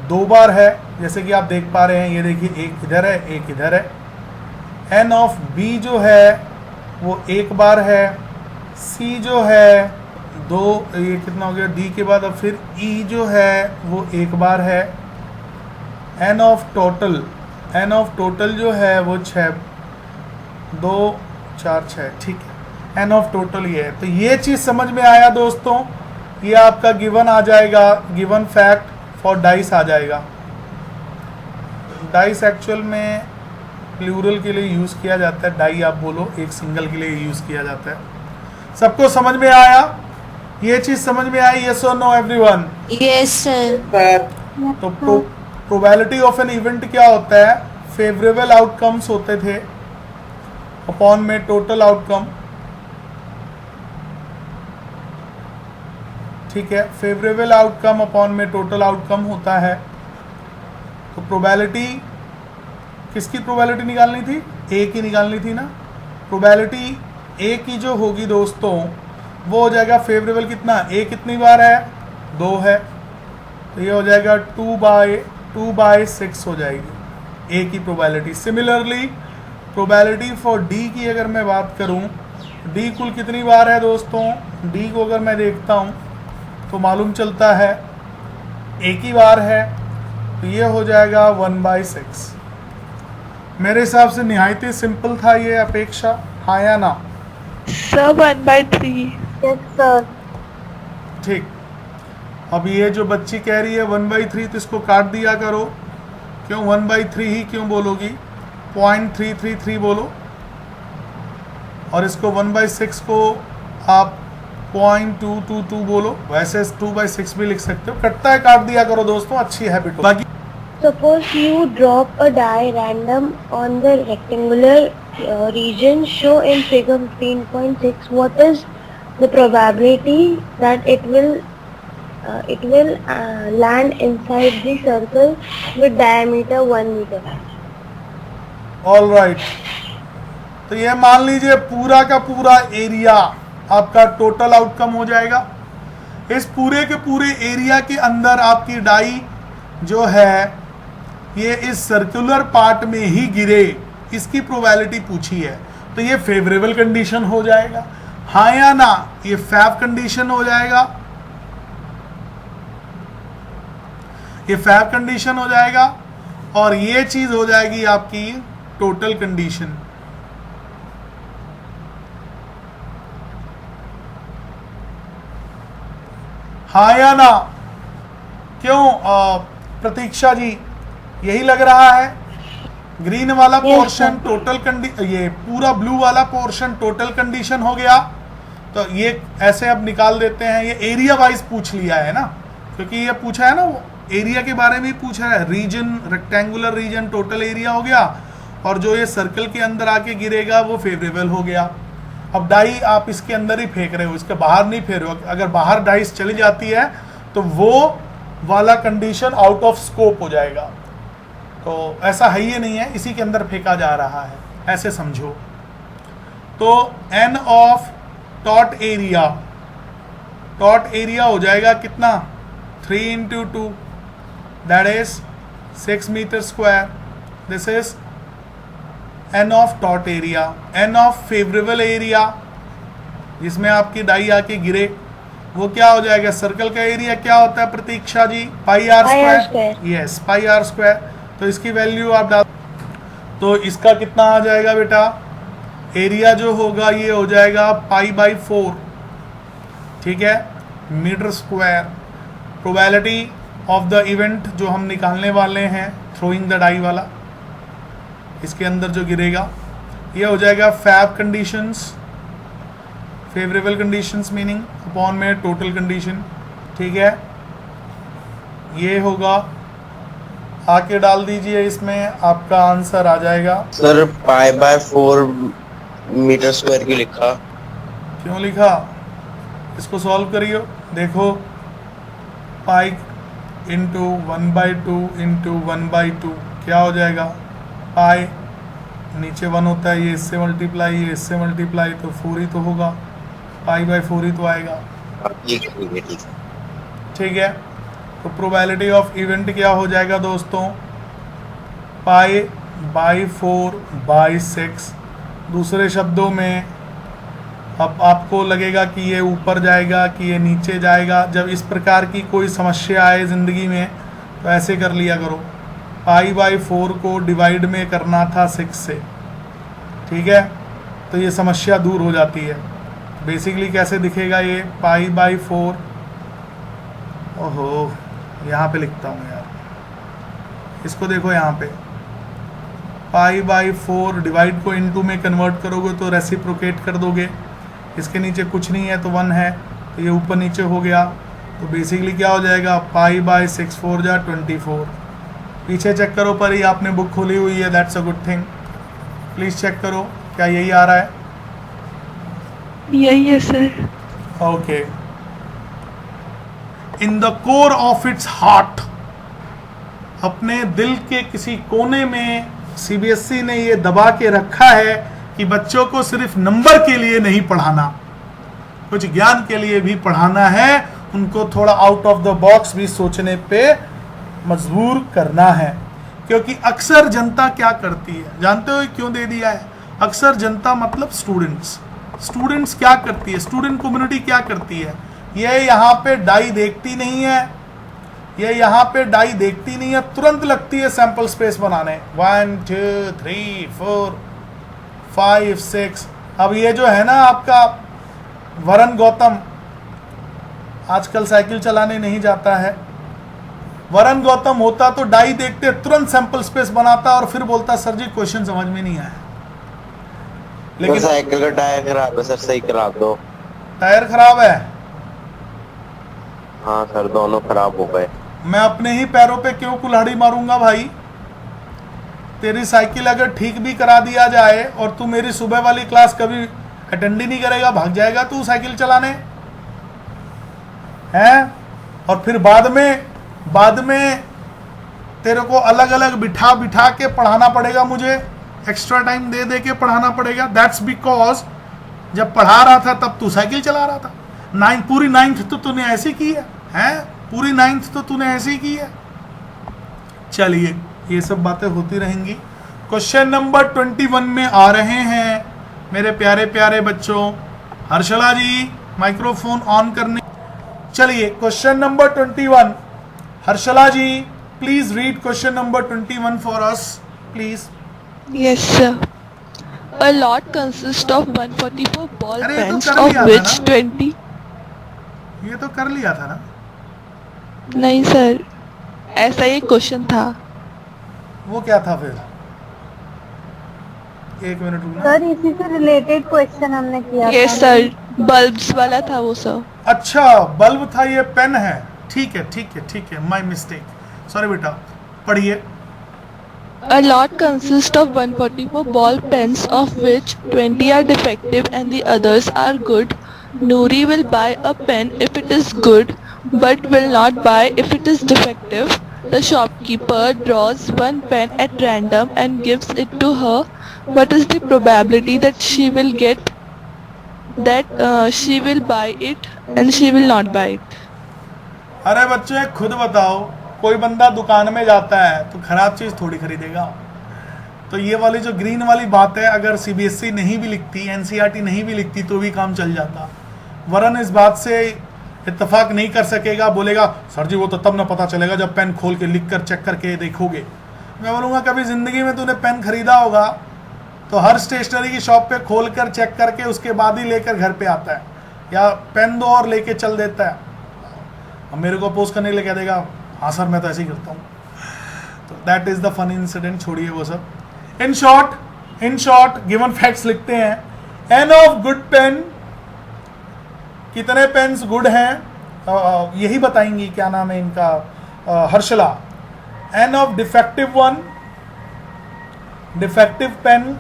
2 बार है, जैसे कि आप देख पा रहे हैं। ये देखिए, एक इधर है, एक इधर है। एन ऑफ बी जो है वो 1 बार है। सी जो है 2, ये कितना हो गया, डी के बाद अब फिर ई जो है वो 1 बार है। एन ऑफ टोटल जो है वो 6, 2 4 6, ठीक है। एन ऑफ टोटल ये है। तो ये चीज़ समझ में आया दोस्तों, ये आपका गिवन आ जाएगा, गिवन फैक्ट फॉर डाइस आ जाएगा। डाइस एक्चुअल में प्लूरल के लिए यूज़ किया जाता है, डाई आप बोलो, एक सिंगल के लिए यूज़ किया जाता है। सबको समझ में आया? ये चीज़ समझ में आई? यस और नो एवरीवन? Yes sir. तो प्रोबेबिलिटी ऑफ एन इवेंट क्या होता है? फेवरेबल आउटकम्स होते थे अपॉन में टोटल आउटकम। ठीक है, फेवरेबल आउटकम अपॉन में टोटल आउटकम होता है। तो प्रोबेबिलिटी, किसकी प्रोबेबिलिटी निकालनी थी? ए की निकालनी थी ना। प्रोबेबिलिटी ए की जो होगी दोस्तों, वो हो जाएगा फेवरेबल कितना, ए कितनी बार है? 2 है, तो ये हो जाएगा 2/6 हो जाएगी ए की probability. Similarly probability for D की अगर मैं बात करूं, डी कुल कितनी बार है दोस्तों? डी को अगर मैं देखता हूं तो मालूम चलता है एक ही बार है, तो ये हो जाएगा 1/6। मेरे हिसाब से निहायत ही सिंपल था ये अपेक्षा, हाँ या ना? सर 1/3। Yes, sir. ठीक, अब ये जो बच्ची कह रही है 1/3, तो इसको काट दिया करो। क्यों 1/3 ही क्यों बोलोगी? 0.333 बोलो, और इसको 1/6 को आप 0.222 बोलो। वैसे 2/6 भी लिख सकते हो, कटता है काट दिया करो दोस्तों, अच्छी हैबिट हो। बाकी Suppose you drop a die random on the rectangular region shown in figure 15.6. What is the probability that it will land inside the circle with diameter 1 meter? All right, तो ये मान लीजिए पूरा का पूरा एरिया आपका टोटल आउटकम हो जाएगा। इस पूरे के पूरे एरिया के अंदर आपकी डाई जो है ये इस सर्कुलर पार्ट में ही गिरे, इसकी प्रोबेबिलिटी पूछी है, तो ये फेवरेबल कंडीशन हो जाएगा, हाँ या ना? ये फैव कंडीशन हो जाएगा, ये फैव कंडीशन हो जाएगा, और ये चीज हो जाएगी आपकी टोटल कंडीशन। हाँ या ना? क्यों प्रतीक्षा जी, यही लग रहा है? ग्रीन वाला पोर्शन टोटल ये पूरा ब्लू वाला पोर्शन टोटल कंडीशन हो गया, तो ये ऐसे अब निकाल देते हैं। ये एरिया वाइज पूछ लिया है ना, क्योंकि ये पूछा है ना, वो एरिया के बारे में ही पूछा है। Region, rectangular region total area हो गया, और जो ये सर्कल के अंदर आके गिरेगा वो फेवरेबल हो गया। अब डाई आप इसके अंदर ही फेंक रहे हो, इसके बाहर नहीं फेर रहे हो। अगर बाहर डाइस चली जाती है तो वो वाला कंडीशन आउट ऑफ स्कोप हो जाएगा, तो ऐसा है ही नहीं है, इसी के अंदर फेंका जा रहा है, ऐसे समझो। तो एन ऑफ टॉट एरिया हो जाएगा कितना? 3 × 2, that is 6 meter square. This is n of tot area. N of favourable area, जिसमें आपकी डाई आके गिरे, वो क्या हो जाएगा? सर्कल का एरिया क्या होता है Pratiksha ji? Pi r square. Yes, pi r square. तो इसकी वैल्यू आप डाल, तो इसका कितना आ जाएगा बेटा? एरिया जो होगा ये हो जाएगा π/4, ठीक है, meter square. Probability of the event जो हम निकालने वाले हैं, थ्रोइंग द डाई वाला, इसके अंदर जो गिरेगा, ये हो जाएगा fab conditions, favourable conditions meaning upon में टोटल कंडीशन, ठीक है। ये होगा, आके डाल दीजिए इसमें, आपका आंसर आ जाएगा। सर π/4 मीटर स्क्वायर क्यों लिखा? क्यों लिखा? इसको सॉल्व करियो, देखो पाई इंटू 1/2 इंटू 1/2 क्या हो जाएगा? पाई नीचे 1 होता है, ये इससे मल्टीप्लाई, ये इससे मल्टीप्लाई, तो 4 ही तो होगा, π/4 ही तो आएगा, ठीक है। तो प्रोबेबिलिटी ऑफ इवेंट क्या हो जाएगा दोस्तों? π/4/6। दूसरे शब्दों में अब आपको लगेगा कि ये ऊपर जाएगा कि ये नीचे जाएगा। जब इस प्रकार की कोई समस्या आए ज़िंदगी में तो ऐसे कर लिया करो, π/4 को डिवाइड में करना था 6 से, ठीक है, तो ये समस्या दूर हो जाती है। बेसिकली कैसे दिखेगा ये? π/4, ओहो यहाँ पे लिखता हूँ यार, इसको देखो यहाँ पे, π/4 डिवाइड को इनटू में कन्वर्ट करोगे तो रेसिप्रोकेट कर दोगे, इसके नीचे कुछ नहीं है तो 1 है, तो ये ऊपर नीचे हो गया, तो बेसिकली क्या हो जाएगा? π/6 4 जा 24। पीछे चेक करो, पर ही आपने बुक खोली हुई है, that's a good thing. Please check करो क्या यही आ रहा है? यही है सर। Okay. In the core of its heart, अपने दिल के किसी कोने में सीबीएसई ने ये दबा के रखा है कि बच्चों को सिर्फ नंबर के लिए नहीं पढ़ाना, कुछ ज्ञान के लिए भी पढ़ाना है, उनको थोड़ा आउट ऑफ द बॉक्स भी सोचने पे मजबूर करना है। क्योंकि अक्सर जनता क्या करती है, जानते हो क्यों दे दिया है? अक्सर जनता मतलब स्टूडेंट्स क्या करती है, स्टूडेंट कम्युनिटी क्या करती है? ये यहाँ पे डाई देखती नहीं है, ये यहाँ पे डाई देखती नहीं है, तुरंत लगती है सैंपल स्पेस बनाने, 1 2 3 4 5 6। अब ये जो है ना आपका वरुण गौतम आजकल साइकिल चलाने नहीं जाता है। वरुण गौतम होता तो डाई देखते तुरंत सैंपल स्पेस बनाता और फिर बोलता सर जी क्वेश्चन समझ में नहीं आया। लेकिन लेकिन साइकिल का टायर खराब है सर, सही करा दो। टायर खराब है, हाँ सर दोनों खराब हो गए। मैं अपने ही पैरों पे क्यों कुल्हाड़ी मारूंगा भाई। तेरी साइकिल अगर ठीक भी करा दिया जाए और तू मेरी सुबह वाली क्लास कभी अटेंड ही नहीं करेगा, भाग जाएगा तू साइकिल चलाने हैं। और फिर बाद में तेरे को अलग अलग बिठा बिठा के पढ़ाना पड़ेगा, मुझे एक्स्ट्रा टाइम दे दे के पढ़ाना पड़ेगा। दैट्स बिकॉज जब पढ़ा रहा था तब तू साइकिल चला रहा था। पूरी 9th तो तूने ऐसी की है, हैं? पूरी 9th तो तूने ऐसी की है। चलिए ये सब बातें होती रहेंगी। क्वेश्चन नंबर 21 में आ रहे हैं मेरे प्यारे प्यारे बच्चों। हर्षला जी माइक्रोफोन ऑन करने। चलिए question number 21, Harshala ji please read question number 21 for us please. Yes, sir. A lot consists of 144 ball अरे, ये तो pens, कर of लिया था which ना। 20. ये तो कर लिया था ना। नहीं सर, ऐसा ही क्वेश्चन था। वो क्या था फिर? एक मिनट रुकना। सर इसी से रिलेटेड क्वेश्चन हमने किया यस सर, बल्ब्स वाला था वो सर। अच्छा बल्ब था, ये पेन है। ठीक है ठीक है ठीक है, माय मिस्टेक, सॉरी बेटा। पढ़िए। A lot consists of 144 ball pens, of which 20 are defective and the others are good. Noori will buy a pen if it is good, but will not buy if it is defective. The shopkeeper draws one pen at random and gives it to her. What is the probability that she will buy it and she will not buy it? अरे बच्चे खुद बताओ, कोई बंदा दुकान में जाता है तो खराब चीज थोड़ी खरीदेगा। तो ये वाली जो ग्रीन वाली बात है, अगर सीबीएसई नहीं भी लिखती, एनसीईआरटी नहीं भी लिखती तो भी काम चल जाता। वरन इस बात से इत्तेफाक नहीं कर सकेगा, बोलेगा सर जी वो तो तब ना पता चलेगा जब पेन खोल के लिख कर चेक करके देखोगे। मैं बोलूँगा कभी ज़िंदगी में तूने पेन खरीदा होगा तो हर स्टेशनरी की शॉप पे खोल कर चेक करके उसके बाद ही लेकर घर पे आता है, या पेन दो और लेके चल देता है। अब मेरे को अपोज करने के लिए कह देगा हाँ सर मैं तो ऐसे ही करता हूँ। तो that is the funny incident, छोड़िए वो सब। इन शॉर्ट गिवन फैक्ट्स लिखते हैं। एन ऑफ गुड पेन, कितने पेन्स गुड हैं यही बताएंगी, क्या नाम है इनका, Harshala. N of defective one, defective pen,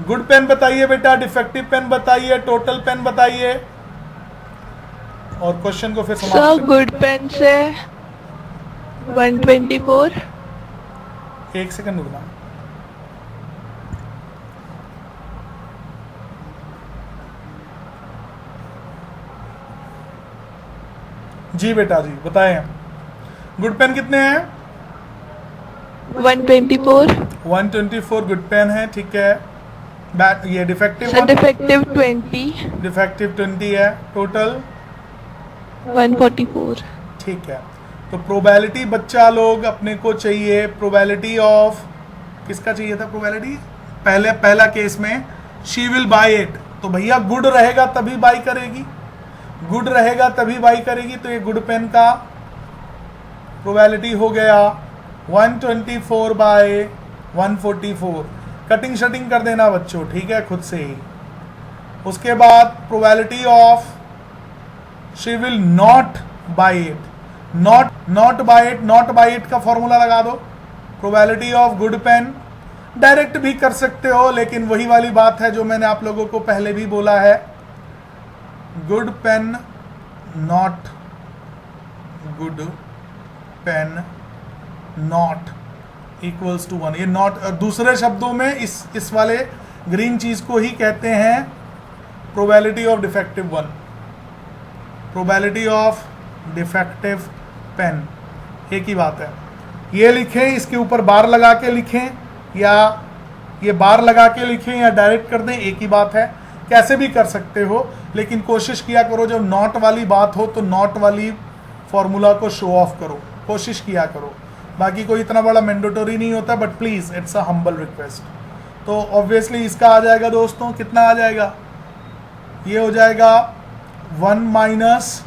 good pen बताइए बेटा, डिफेक्टिव पेन बताइए, टोटल पेन बताइए। और क्वेश्चन को फिर सर समाप्त गुड पेन से 124। एक सेकंड रुकना। जी बेटा जी बताएं, गुड पेन कितने हैं? 124। 124 गुड पेन है, ठीक है। ये डिफेक्टिव सर डिफेक्टिव 20। डिफेक्टिव 20 है, टोटल 144। ठीक है। तो प्रोबेबिलिटी बच्चा लोग अपने को चाहिए, प्रोबेबिलिटी ऑफ किसका चाहिए था? प्रोबेबिलिटी पहला केस में शी विल बाय इट, तो भैया गुड रहेगा तभी बाई करेगी, गुड रहेगा तभी बाई करेगी। तो ये गुड पेन का प्रोबेबिलिटी हो गया 124 बाय 144। कटिंग शटिंग कर देना बच्चों, ठीक है, खुद से ही। उसके बाद probability of she will not buy it, not buy it का फॉर्मूला लगा दो। Probability of good pen direct भी कर सकते हो, लेकिन वही वाली बात है जो मैंने आप लोगों को पहले भी बोला है, good pen not, good pen not equals to 1। ये नॉट दूसरे शब्दों में इस वाले ग्रीन चीज को ही कहते हैं probability of defective one, probability of defective pen, एक ही बात है। ये लिखें, इसके ऊपर बार लगा के लिखें, या ये बार लगा के लिखें या डायरेक्ट कर दें, एक ही बात है। कैसे भी कर सकते हो, लेकिन कोशिश किया करो जब नॉट वाली बात हो तो नॉट वाली फॉर्मूला को शो ऑफ करो, कोशिश किया करो। बाकी कोई इतना बड़ा मैंडेटरी नहीं होता, but please it's a humble request. तो ऑब्वियसली इसका आ जाएगा दोस्तों, कितना आ जाएगा? ये हो जाएगा 1 माइनस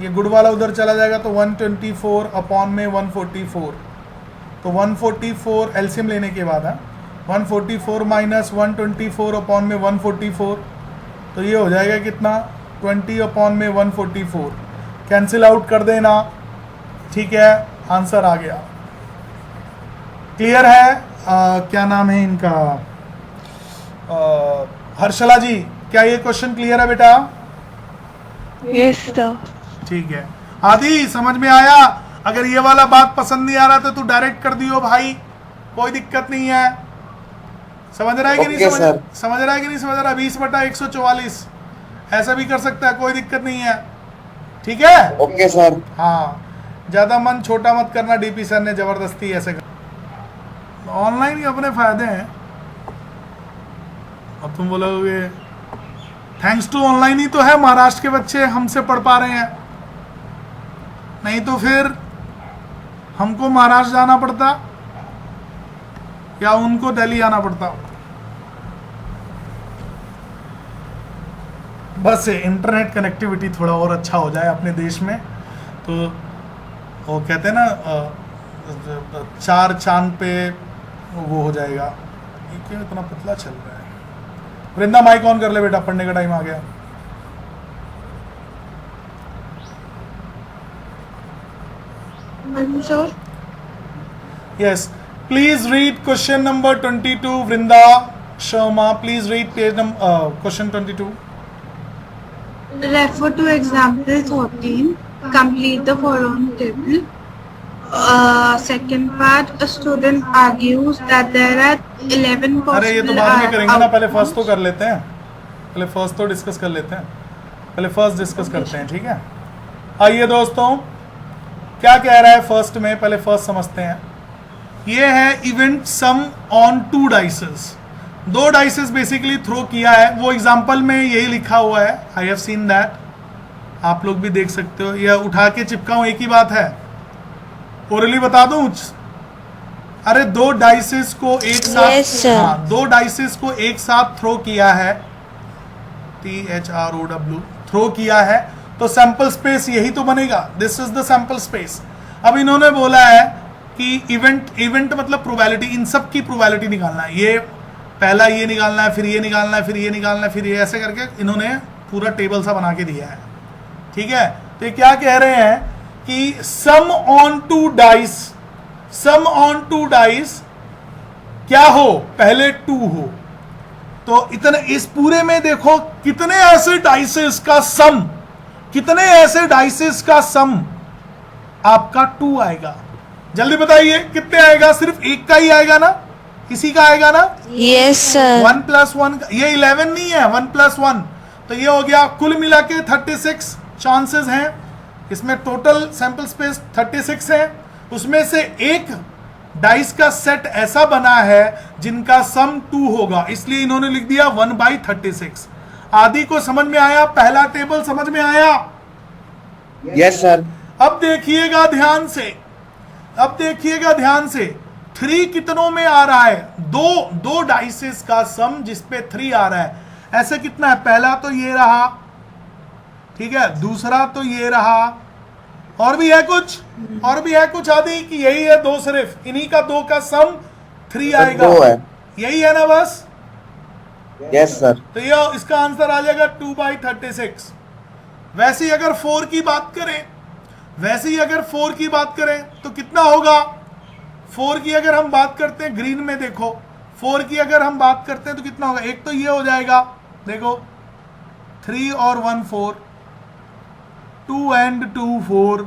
ये गुड वाला उधर चला जाएगा तो 124 अपॉन में 144, तो 144 एलसीएम लेने के बाद है 144 माइनस 124 अपॉन में 144, तो ये हो जाएगा कितना 20 अपॉन में 144, कैंसिल आउट कर देना, ठीक है, आंसर आ गया। क्लियर है? क्या नाम है इनका, हर्षला जी, क्या ये क्वेश्चन क्लियर है बेटा? Yes, sir. ठीक है। आदि समझ में आया? अगर ये वाला बात पसंद नहीं आ रहा तो तू डायरेक्ट कर दियो भाई, कोई दिक्कत नहीं है। समझ रहा है कि नहीं Okay, sir. समझ रहा है कि नहीं समझ रहा? 20/144 ऐसा भी कर सकता है, कोई दिक्कत नहीं है, ठीक है? Okay sir. हाँ, ज्यादा मन छोटा मत करना, डीपी सर ने जबरदस्ती ऐसे कर। ऑनलाइन के अपने फायदे हैं। अब तुम बोलोगे थैंक्स टू ऑनलाइन ही तो है महाराष्ट्र के बच्चे हमसे पढ़ पा रहे हैं, नहीं तो फिर हमको महाराष्ट्र जाना पड़ता या उनको दिल्ली आना पड़ता। बस इंटरनेट कनेक्टिविटी थोड़ा और अच्छा हो जाए अपने देश में, तो वो कहते हैं ना 4 चांद पे वो हो जाएगा। ये क्यों इतना पतला चल रहा है? वृंदा माइक ऑन कर ले बेटा, पढ़ने का टाइम आ गया। Sure. Yes, please read question number 22. Vrinda Sharma, please read page question 22. Refer to example 14. Complete the following table. Second part, a student argues that there are 11 possible अरे ये तो बाद में करेंगे ना, पहले फर्स्ट तो outcomes. कर लेते हैं, पहले फर्स्ट तो डिस्कस कर लेते हैं, पहले फर्स्ट डिस्कस करते हैं, ठीक है? आइए दोस्तों, क्या कह रहा है फर्स्ट में, पहले फर्स्ट समझते हैं। ये है event sum on 2 dices, 2 dices basically throw किया है, वो एग्जांपल में यही लिखा हुआ है, आई हैव सीन दैट, आप लोग भी देख सकते हो। यह उठा के चिपकाऊं एक ही बात है, ओरली बता दूं? अरे 2 डाइसेस को एक साथ, Yes, sir. हाँ 2 डाइसेस को एक साथ थ्रो किया है, THROW थ्रो किया है, तो सैंपल स्पेस यही तो बनेगा, this is the sample space. अब इन्होंने बोला है कि इवेंट मतलब प्रोबेबिलिटी, इन सब की प्रोबेबिलिटी निकालना है, ये पहला ये निकालना है, फिर ये निकालना है, फिर ये निकालना है, फिर ये, ऐसे करके इन्होंने पूरा टेबल सा बना के दिया है, ठीक है? तो ये क्या कह रहे हैं कि सम ऑन 2 डाइस क्या हो, पहले 2 हो, तो इतने इस पूरे में देखो कितने ऐसे डाइसेस का सम, कितने ऐसे डाइसेस का सम आपका 2 आएगा। जल्दी बताइए कितने आएगा? सिर्फ एक का ही आएगा ना, किसी का आएगा ना? Yes sir. 1 + 1, ये 11 नहीं है, 1 + 1, तो ये हो गया कुल मिला के 36 चांसेस हैं, इसमें टोटल सैंपल स्पेस 36 है, उसमें से एक डाइस का सेट ऐसा बना है जिनका सम 2 होगा, इसलिए इन्होंने लिख दिया 1/36। आदि को समझ में आया? पहला टेबल समझ में आया? Yes sir. अब देखिएगा ध्यान से, अब देखिएगा ध्यान से, 3 कितनों में आ रहा है? 2 डाइसेस का सम जिसपे 3 आ रहा है, ऐसे कितना है? पहला तो ये रहा, ठीक है, दूसरा तो ये रहा, और भी है कुछ, और भी है कुछ आदि कि यही है 2, सिर्फ इन्हीं का 2 का सम 3 आएगा, 2 है। यही है ना बस? Yes sir. तो ये इसका आंसर आ जाएगा 2/36। वैसे ही अगर 4 की बात करें, वैसे ही अगर 4 की बात करें तो कितना होगा? 4 की अगर हम बात करते हैं, ग्रीन में देखो, 4 की अगर हम बात करते हैं तो कितना होगा? एक तो ये हो जाएगा, देखो 3 और 1 4, 2 and 2 4,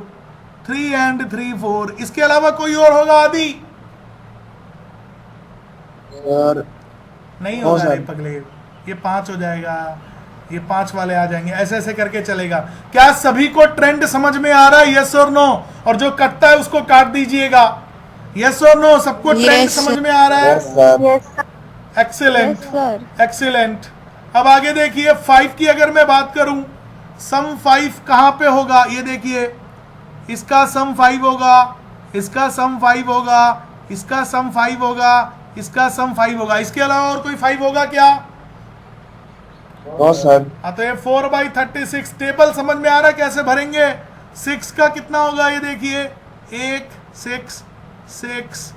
3 and 3 4, इसके अलावा कोई और होगा आदि? सर नहीं हो होगा रे सर। पगले, ये 5 हो जाएगा, ये 5 वाले आ जाएंगे, ऐसे ऐसे करके चलेगा। क्या सभी को ट्रेंड समझ में आ रहा है? यस और नो? और जो कटता है उसको काट दीजिएगा। यस और नो? सबको ट्रेंड Yes, समझ में आ रहा है? Yes sir. Yes, excellent, sir. Excellent. अब आगे देखिए, 5 की अगर मैं बात करूं, सम 5 कहां पे होगा? ये देखिए, इसका सम 5 होगा, इसका सम 5 होगा, इसका सम 5 होगा, इसका सम 5 होगा, इसके अलावा और कोई 5 होगा क्या? No sir. हाँ तो ये 4/36 टेबल समझ में आ रहा है कैसे भरेंगे? 6 का कितना होगा ये देखिए, 1 6 6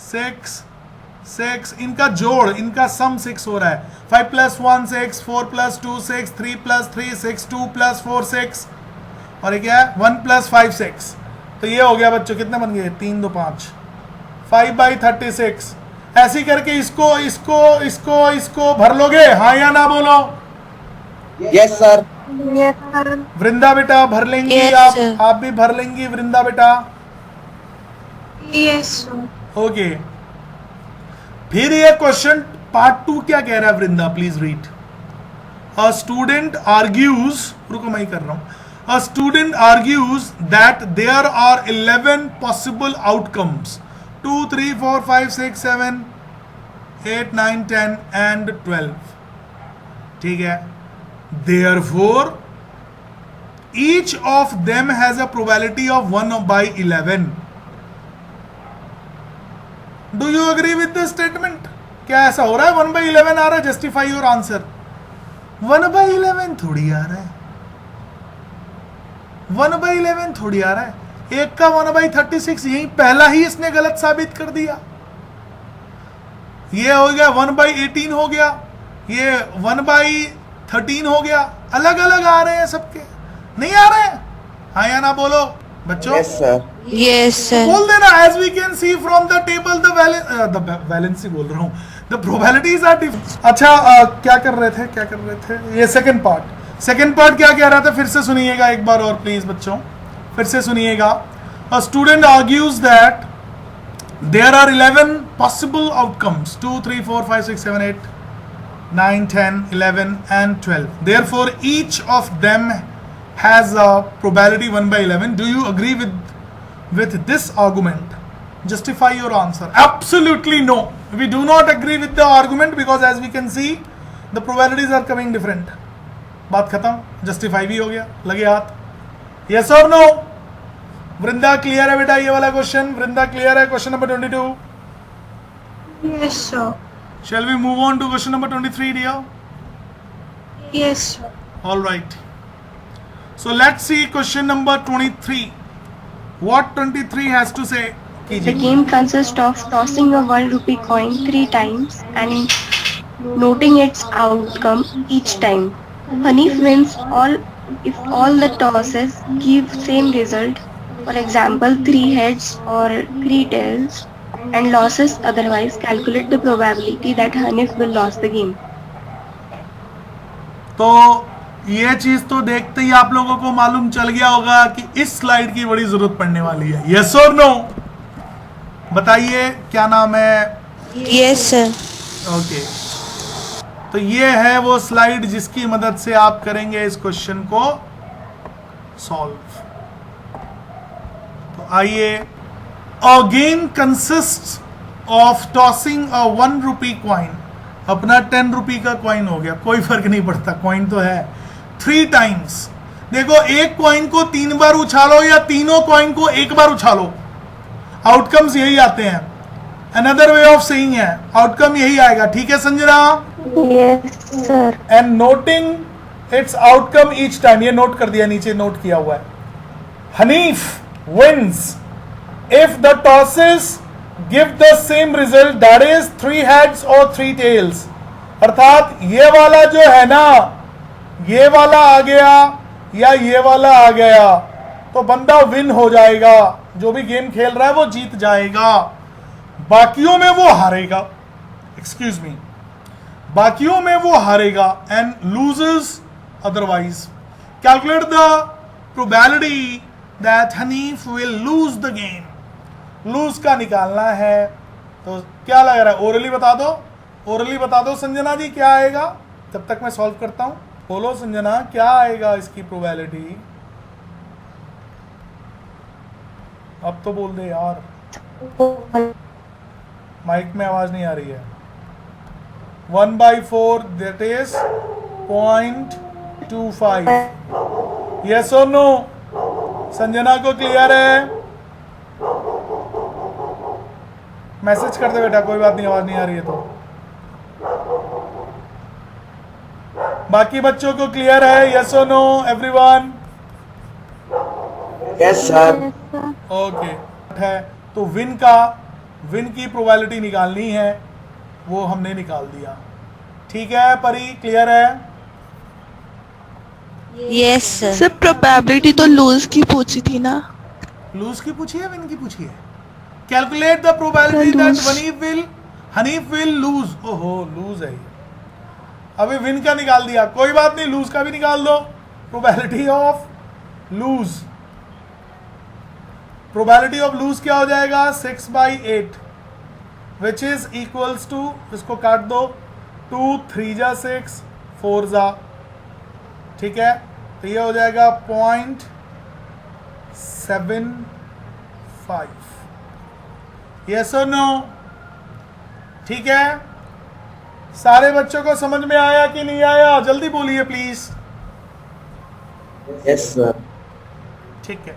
6 6, इनका जोड़, इनका सम 6 हो रहा है। 5 + 1 6, 4 + 2 6, 3 + 3 6, 2 + 4 6, और ये क्या है 1 + 5 6। तो ये हो गया बच्चों, कितने बन गए? 3 2 5, 5/36। ऐसे करके इसको इसको इसको इसको भर लोगे, हाँ या ना बोलो? Yes sir. Yes, sir. वृंदा बेटा भर लेंगी? Yes, sir. आप भी भर लेंगी वृंदा बेटा? Yes, sir. ओके, फिर ये क्वेश्चन पार्ट 2 क्या कह रहा है Vrinda? Please read. A student argues, रुको मैं ही कर रहा हूं। A student argues that there are 11 possible outcomes, 2 3 4 5 6 7 8 9 10 and 12। ठीक है, therefore each of them has a probability of 1/11। Do you agree with the statement? क्या ऐसा हो रहा है 1/11 आ रहा है? Justify your answer. 1/11 थोड़ी आ रहा है, 1/11 थोड़ी आ रहा है। एक का 1/36, यही पहला ही इसने गलत साबित कर दिया। ये हो गया 1/18 हो गया, ये 1/13 हो गया। अलग अलग आ रहे हैं सबके, नहीं आ रहे हैं? हाँ या ना बोलो बच्चों? Yes sir. Yes, sir. बोल देना। As we can see from the table the valency बोल रहा हूं, द प्रोबेबिलिटीज आर डिफरेंट। अच्छा क्या कर रहे थे? ये सेकंड पार्ट क्या कह रहा था? फिर से सुनिएगा एक बार और प्लीज बच्चों, फिर से सुनिएगा। A student argues that there are 11 possible outcomes, 2 3 4 5 6 7 8 9 10 11 and 12, therefore each of them has a probability 1/11। do you agree with this argument? Justify your answer. Absolutely no, we do not agree with the argument, because as we can see the probabilities are coming different। बात खत्म, justify भी हो गया, लगे हाथ। yes or no? Vrinda clear है बेटा ये वाला क्वेश्चन? वृंदा क्लियर है question number 22? Yes, sir. shall we move on to question number 23 dear? Yes, sir. all right, so let's see question number 23, what 23 has to say। The game consists of tossing a 1 rupee coin 3 times and noting its outcome each time. Hanif wins if all the tosses give same result, for example 3 heads or 3 tails, and losses otherwise. Calculate the probability that Hanif will lose the game. तो ये चीज तो देखते ही आप लोगों को मालूम चल गया होगा कि इस स्लाइड की बड़ी जरूरत पड़ने वाली है। यस और नो? बताइए क्या नाम है? Yes, sir. ओके, तो ये है वो स्लाइड जिसकी मदद से आप करेंगे इस क्वेश्चन को सॉल्व। तो आइए, a game consist of tossing a 1 rupee coin, अपना 10 rupee का कॉइन हो गया, कोई फर्क नहीं पड़ता, कॉइन तो है, 3 times। देखो एक कॉइन को 3 बार उछालो या तीनों कॉइन को एक बार उछालो, आउटकम्स यही आते हैं। अनदर वे ऑफ सेइंग है, आउटकम यही आएगा। ठीक है Sanjana? Yes, sir. And noting its outcome each time, ये नोट कर दिया, नीचे नोट किया हुआ है। Hanif wins if the tosses give the same result, that is 3 heads और 3 tails। अर्थात ये वाला जो है ना, ये वाला आ गया या ये वाला आ गया तो बंदा विन हो जाएगा, जो भी गेम खेल रहा है वो जीत जाएगा, बाकियों में वो हारेगा। एक्सक्यूज मी, बाकियों में वो हारेगा and loses otherwise. Calculate the probability that Hanif will lose the game. Lose का निकालना है, तो क्या लग रहा है? ओरली बता दो, ओरली बता दो संजना जी क्या आएगा, तब तक मैं सॉल्व करता हूं। बोलो संजना क्या आएगा इसकी प्रोबेबिलिटी? अब तो बोल दे यार, माइक में आवाज नहीं आ रही है। 1/4 दैट इज 0.25। यस और नो? संजना को क्लियर है? मैसेज कर दे बेटा, कोई बात नहीं, आवाज नहीं आ रही है तो। बाकी बच्चों को क्लियर है? यस और no everyone? Yes sir. Okay है, तो विन की प्रोबेबिलिटी निकालनी है, वो हमने निकाल दिया। ठीक है परी, क्लियर है? Yes, sir. सर प्रोबेबिलिटी तो लूज की पूछी थी ना? लूज की पूछी है, विन की पूछी है? Calculate the probability that Hanif will loose. ओहो लूज है ये। अभी विन का निकाल दिया, कोई बात नहीं, लूज का भी निकाल दो। प्रोबेबिलिटी ऑफ लूज क्या हो जाएगा? 6/8 विच इज इक्वल्स टू, इसको काट दो, 2 3 जा 6 4 जा, ठीक है, तो ये हो जाएगा 0.75। यस और नो? ठीक है, सारे बच्चों को समझ में आया कि नहीं आया? जल्दी बोलिए प्लीज। Yes sir. ठीक है,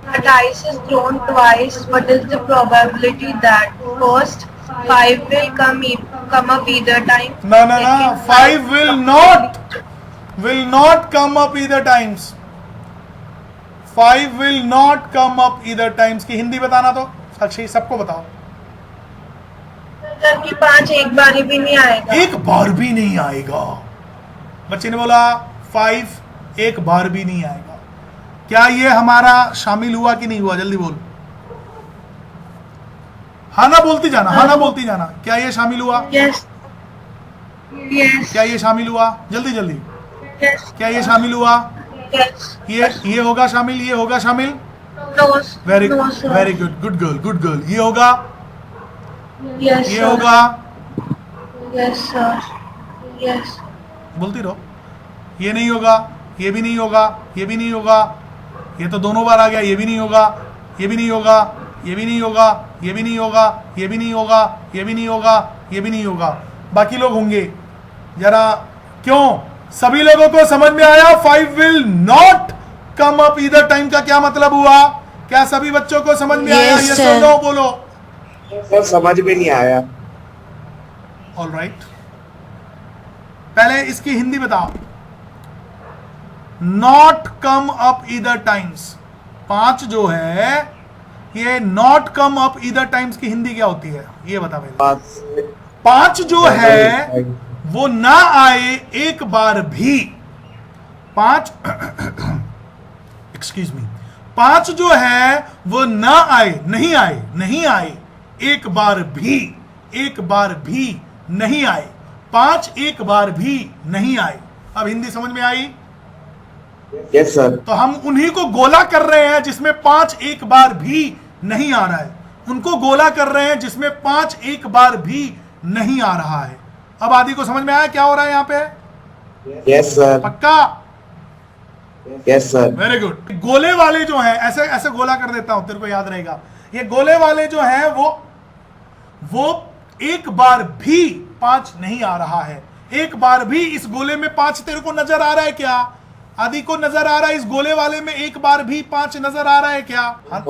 A dice is thrown twice. What is the probability that first 5 will come up either time? No, Second 5 will not come up either times. 5 will not come up either times की हिंदी बताना तो साक्षी सबको बताओ। Sir कि 5 एक बार भी नहीं आएगा। एक बार भी नहीं आएगा। बच्चे ने बोला 5 एक बार भी नहीं आएगा। क्या ये हमारा शामिल हुआ कि नहीं हुआ? जल्दी बोल। हाँ ना बोलती जाना, हाँ ना बोलती जाना। क्या ये शामिल हुआ? यस यस क्या ये शामिल हुआ? जल्दी जल्दी। यस क्या ये शामिल हुआ? यस। ये होगा शामिल, ये होगा शामिल। No very no sir. Very good, good girl. ये होगा, यस ये होगा, यस सर यस। बोलती रहो। ये नहीं होगा, ये भी नहीं होगा, ये भी नहीं होगा, ये तो दोनों बार आ गया। ये भी नहीं होगा, ये भी नहीं होगा, ये भी नहीं होगा, ये भी नहीं होगा, ये भी नहीं होगा, ये भी नहीं होगा, ये भी नहीं होगा। बाकी लोग होंगे जरा। क्यों? सभी लोगों को समझ में आया 5 will not come up either time का क्या मतलब हुआ? क्या सभी बच्चों को समझ में आया? Yes, ये sir. सुनो, बोलो। सर समझ में नहीं आया। ऑल राइट, पहले इसकी हिंदी बताओ। Not come up either times, 5 जो है ये not come up either times की हिंदी क्या होती है? ये बता पहले। 5 जो है वो ना आए एक बार भी। 5 एक्सक्यूज मी, 5 जो है वो ना आए, नहीं आए एक बार भी नहीं आए। 5 एक बार भी नहीं आए। अब हिंदी समझ में आई? Yes sir. तो हम उन्हीं को गोला कर रहे हैं जिसमें 5 एक बार भी नहीं आ रहा है, उनको गोला कर रहे हैं जिसमें 5 एक बार भी नहीं आ रहा है। अब आदि को समझ में आया क्या हो रहा है यहाँ पे? Yes sir. पक्का? Yes sir. Very good. गोले वाले जो हैं, ऐसे ऐसे गोला कर देता हूं, तेरे को याद रहेगा। ये गोले वाले जो हैं वो एक बार भी 5 नहीं आ रहा है। एक बार भी इस गोले में 5 तेरे को नजर आ रहा है क्या? आदि को नजर आ रहा है इस गोले वाले में एक बार भी 5 नजर आ रहा है क्या? हाँ,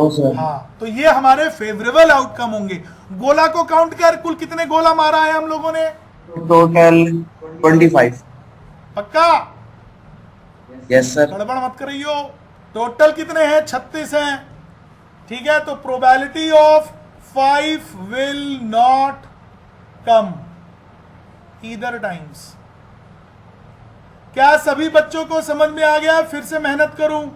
तो ये हमारे फेवरेबल आउटकम होंगे। गोला को काउंट कर, कुल कितने गोला मारा है हम लोगों ने? टोटल 25। पक्का? Yes sir. गड़बड़ मत करियो। टोटल कितने हैं? 36 हैं। ठीक है, तो probability of 5 will not come either times. क्या सभी बच्चों को समझ में आ गया? फिर से मेहनत करूं?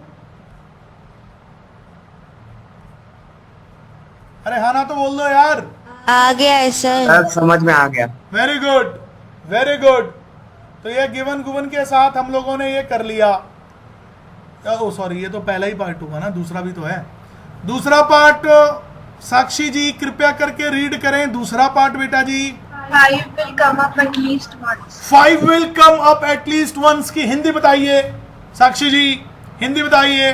अरे हाँ ना तो बोल दो यार। आ गया है सर। सर समझ में आ गया। Very good, very good. तो ये गिवन गुवन के साथ हम लोगों ने ये कर लिया। ओ सॉरी, ये तो पहला ही पार्ट हुआ ना, दूसरा भी तो है। दूसरा पार्ट साक्षी जी कृपया करके रीड करें। दूसरा पार्ट बेटा जी। 5 will come up at least once. 5 will come up at least once की हिंदी बताइए साक्षी जी, हिंदी बताइए।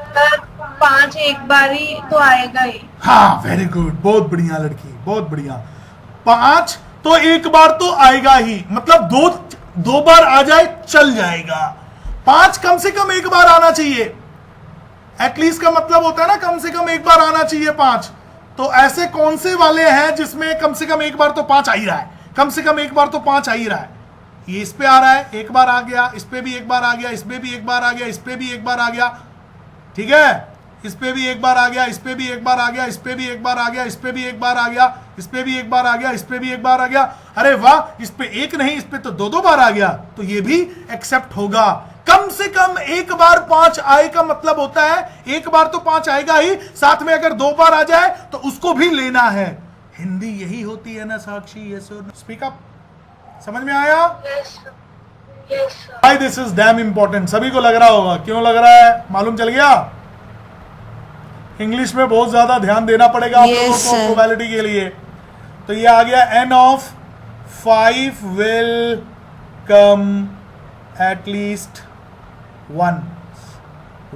सर 5 एक बार ही तो आएगा ही। हाँ वेरी गुड, बहुत बढ़िया लड़की, बहुत बढ़िया। 5 तो एक बार तो आएगा ही, मतलब दो बार आ जाए चल जाएगा। 5 कम से कम एक बार आना चाहिए। एटलीस्ट का मतलब होता है ना कम से कम एक बार आना चाहिए 5। तो ऐसे कौन से वाले हैं जिसमें कम से कम एक बार तो 5 आ ही रहा है? कम से कम एक बार तो 5 आ ही रहा है। ये इस पे आ रहा है, एक बार आ गया, इस पे भी एक बार आ गया, इस पे भी एक बार आ गया, इस पे भी एक बार आ गया, ठीक है, इस पे भी एक बार आ गया, इस पे भी एक बार आ गया, इस पे भी एक बार आ गया, इस पे भी एक बार आ गया, इस पे भी एक बार आ गया, इस पे भी एक बार आ गया। अरे वाह, इस पे एक नहीं, इस पे तो दो बार आ गया, तो ये भी एक्सेप्ट होगा। कम से कम एक बार 5 आए का मतलब होता है एक बार तो 5 आएगा ही, साथ में अगर 2 बार आ जाए तो उसको भी लेना है। हिंदी यही होती है ना साक्षी? यस और स्पीक अप। समझ में आया? भाई दिस इज डैम इंपॉर्टेंट, सभी को लग रहा होगा। क्यों लग रहा है मालूम चल गया? इंग्लिश में बहुत ज्यादा ध्यान देना पड़ेगा आप लोगों को प्रोबेबिलिटी के लिए। तो ये आ गया n of 5 will come at least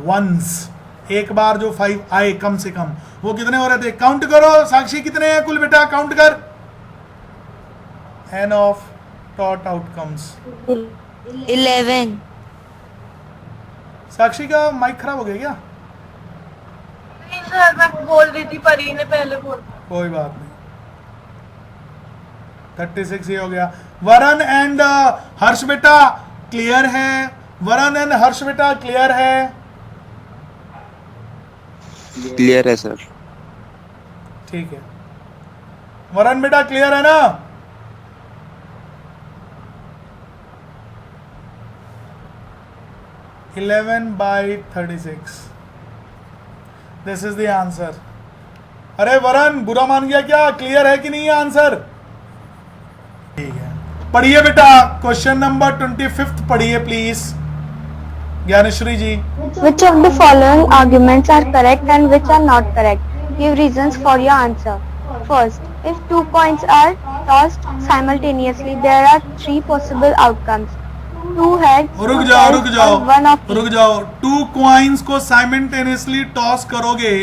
once, एक बार जो 5 आए कम से कम। वो कितने हो रहे थे? काउंट करो साक्षी, कितने हैं कुल बेटा? काउंट कर। n of taught outcomes 11. साक्षी का माइक खराब हो गया क्या? नहीं सर, मैं बोल रही थी, परी ने पहले बोल। कोई बात नहीं, 36 ये हो गया। वरुण एंड हर्ष बेटा क्लियर है? वरुण एंड हर्ष बेटा क्लियर है? क्लियर है सर। ठीक है, वरुण बेटा क्लियर है ना? (11/36) दिस इज द आंसर। अरे वरुण बुरा मान गया क्या? क्लियर है कि नहीं है आंसर? ठीक है, पढ़िए बेटा क्वेश्चन नंबर 25 पढ़िए please Gyanshree ji. Which of the following arguments are correct and which are not correct? Give reasons for your answer. First, if 2 coins are tossed simultaneously, there are 3 possible outcomes. 2 heads, रुक 2 जाओ tails, रुक जाओ or 1 of रुक each. जाओ। 2 coins को simultaneously toss करोगे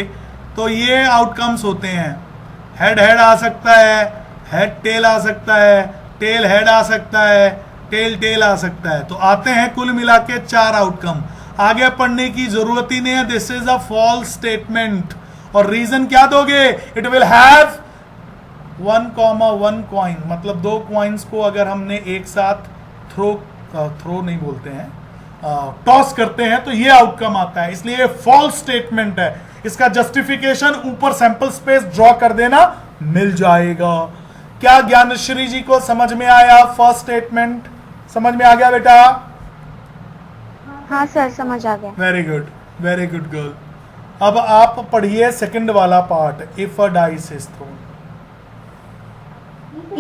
तो ये आउटकम्स होते हैं। हेड हेड आ सकता है, हेड टेल आ सकता है, टेल हेड आ सकता है, टेल टेल आ सकता है। तो आते हैं कुल मिला के 4 आउटकम। आगे पढ़ने की जरूरत ही नहीं है, this is a false statement. और रीजन क्या दोगे? इट विल हैव 1, कॉइन, मतलब 2 कॉइन्स को अगर हमने एक साथ थ्रो नहीं बोलते हैं, टॉस करते हैं तो ये आउटकम आता है, इसलिए फॉल्स स्टेटमेंट है। इसका जस्टिफिकेशन ऊपर सैंपल स्पेस ड्रॉ कर देना, मिल जाएगा। क्या ज्ञानश्री जी को समझ में आया? फर्स्ट स्टेटमेंट समझ में आ गया बेटा? हाँ सर, समझ आ गया। Very good girl. अब आप पढ़िए सेकंड वाला part, if a dice is throne.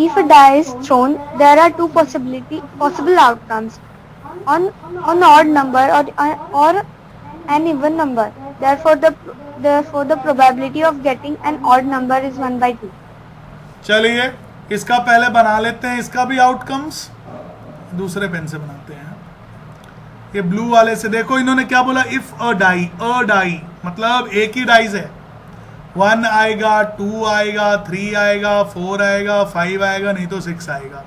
If a die is thrown, there are 2 possible outcomes: on odd number or an even number. Therefore, the probability of getting an odd number is 1/2. चलिए इसका पहले बना लेते हैं, इसका भी outcomes दूसरे pen से बनाते हैं। ये ब्लू वाले से देखो, इन्होंने क्या बोला? इफ अ डाई मतलब एक ही डाइस है। 1 आएगा, 2 आएगा, 3 आएगा, 4 आएगा, 5 आएगा, नहीं तो 6 आएगा।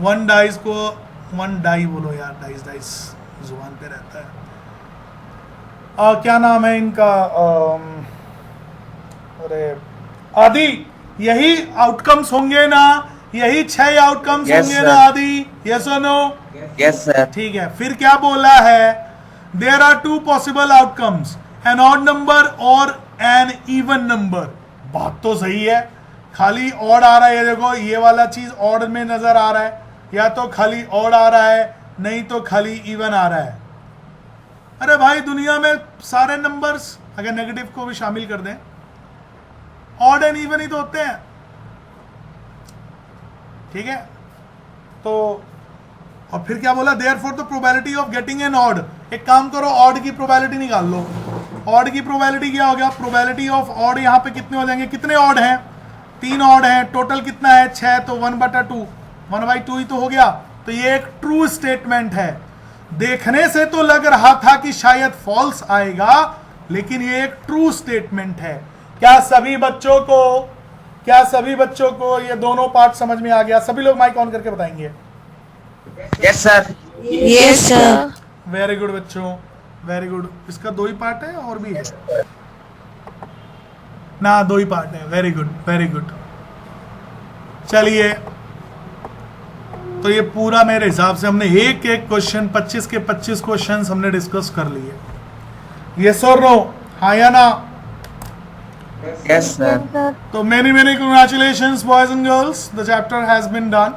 1 डाइस को 1 डाई बोलो यार, डाइस जुबान पे रहता है। क्या नाम है इनका? अरे आदि, यही आउटकम्स होंगे ना? यही 6 आउटकम्स Yes, होंगे sir. ना आदि? यस और नो? Yes sir. ठीक है, फिर क्या बोला है? There are 2 possible outcomes, an odd number और एन इवन नंबर। बात तो सही है, खाली ऑड आ रहा है। ये देखो, ये वाला चीज ऑड में नजर आ रहा है, या तो खाली ऑड आ रहा है, नहीं तो खाली इवन आ रहा है। अरे भाई, दुनिया में सारे नंबर्स अगर नेगेटिव को भी शामिल कर दें, ऑड एंड इवन ही तो होते हैं। ठीक है, तो और फिर क्या बोला? Therefore the probability of getting an odd. एक काम करो, ऑड की प्रोबेबिलिटी निकाल लो। ऑड की प्रोबेबिलिटी क्या हो गया? प्रोबेबिलिटी ऑफ ऑड यहाँ पे कितने हो जाएंगे? कितने ऑड हैं? 3 ऑड हैं। टोटल कितना है? 6, तो 1/2, 1/2 ही तो हो गया। तो ये एक ट्रू स्टेटमेंट है। देखने से तो लग रहा था कि शायद फॉल्स आएगा, लेकिन ये एक ट्रू स्टेटमेंट है। क्या सभी बच्चों को ये दोनों पार्ट समझ में आ गया? सभी लोग माइक ऑन करके बताएंगे। Yes sir. Yes sir. Very good बच्चों, वेरी गुड। इसका 2 ही पार्ट है और भी है ना? 2 ही पार्ट है। Very good. चलिए तो ये पूरा मेरे हिसाब से हमने एक एक क्वेश्चन 25 के 25 क्वेश्चंस हमने डिस्कस कर लिए। यस और नो, हाँ या ना? Yes, sir. Yes, sir. तो many congratulations boys and girls, the chapter has been done.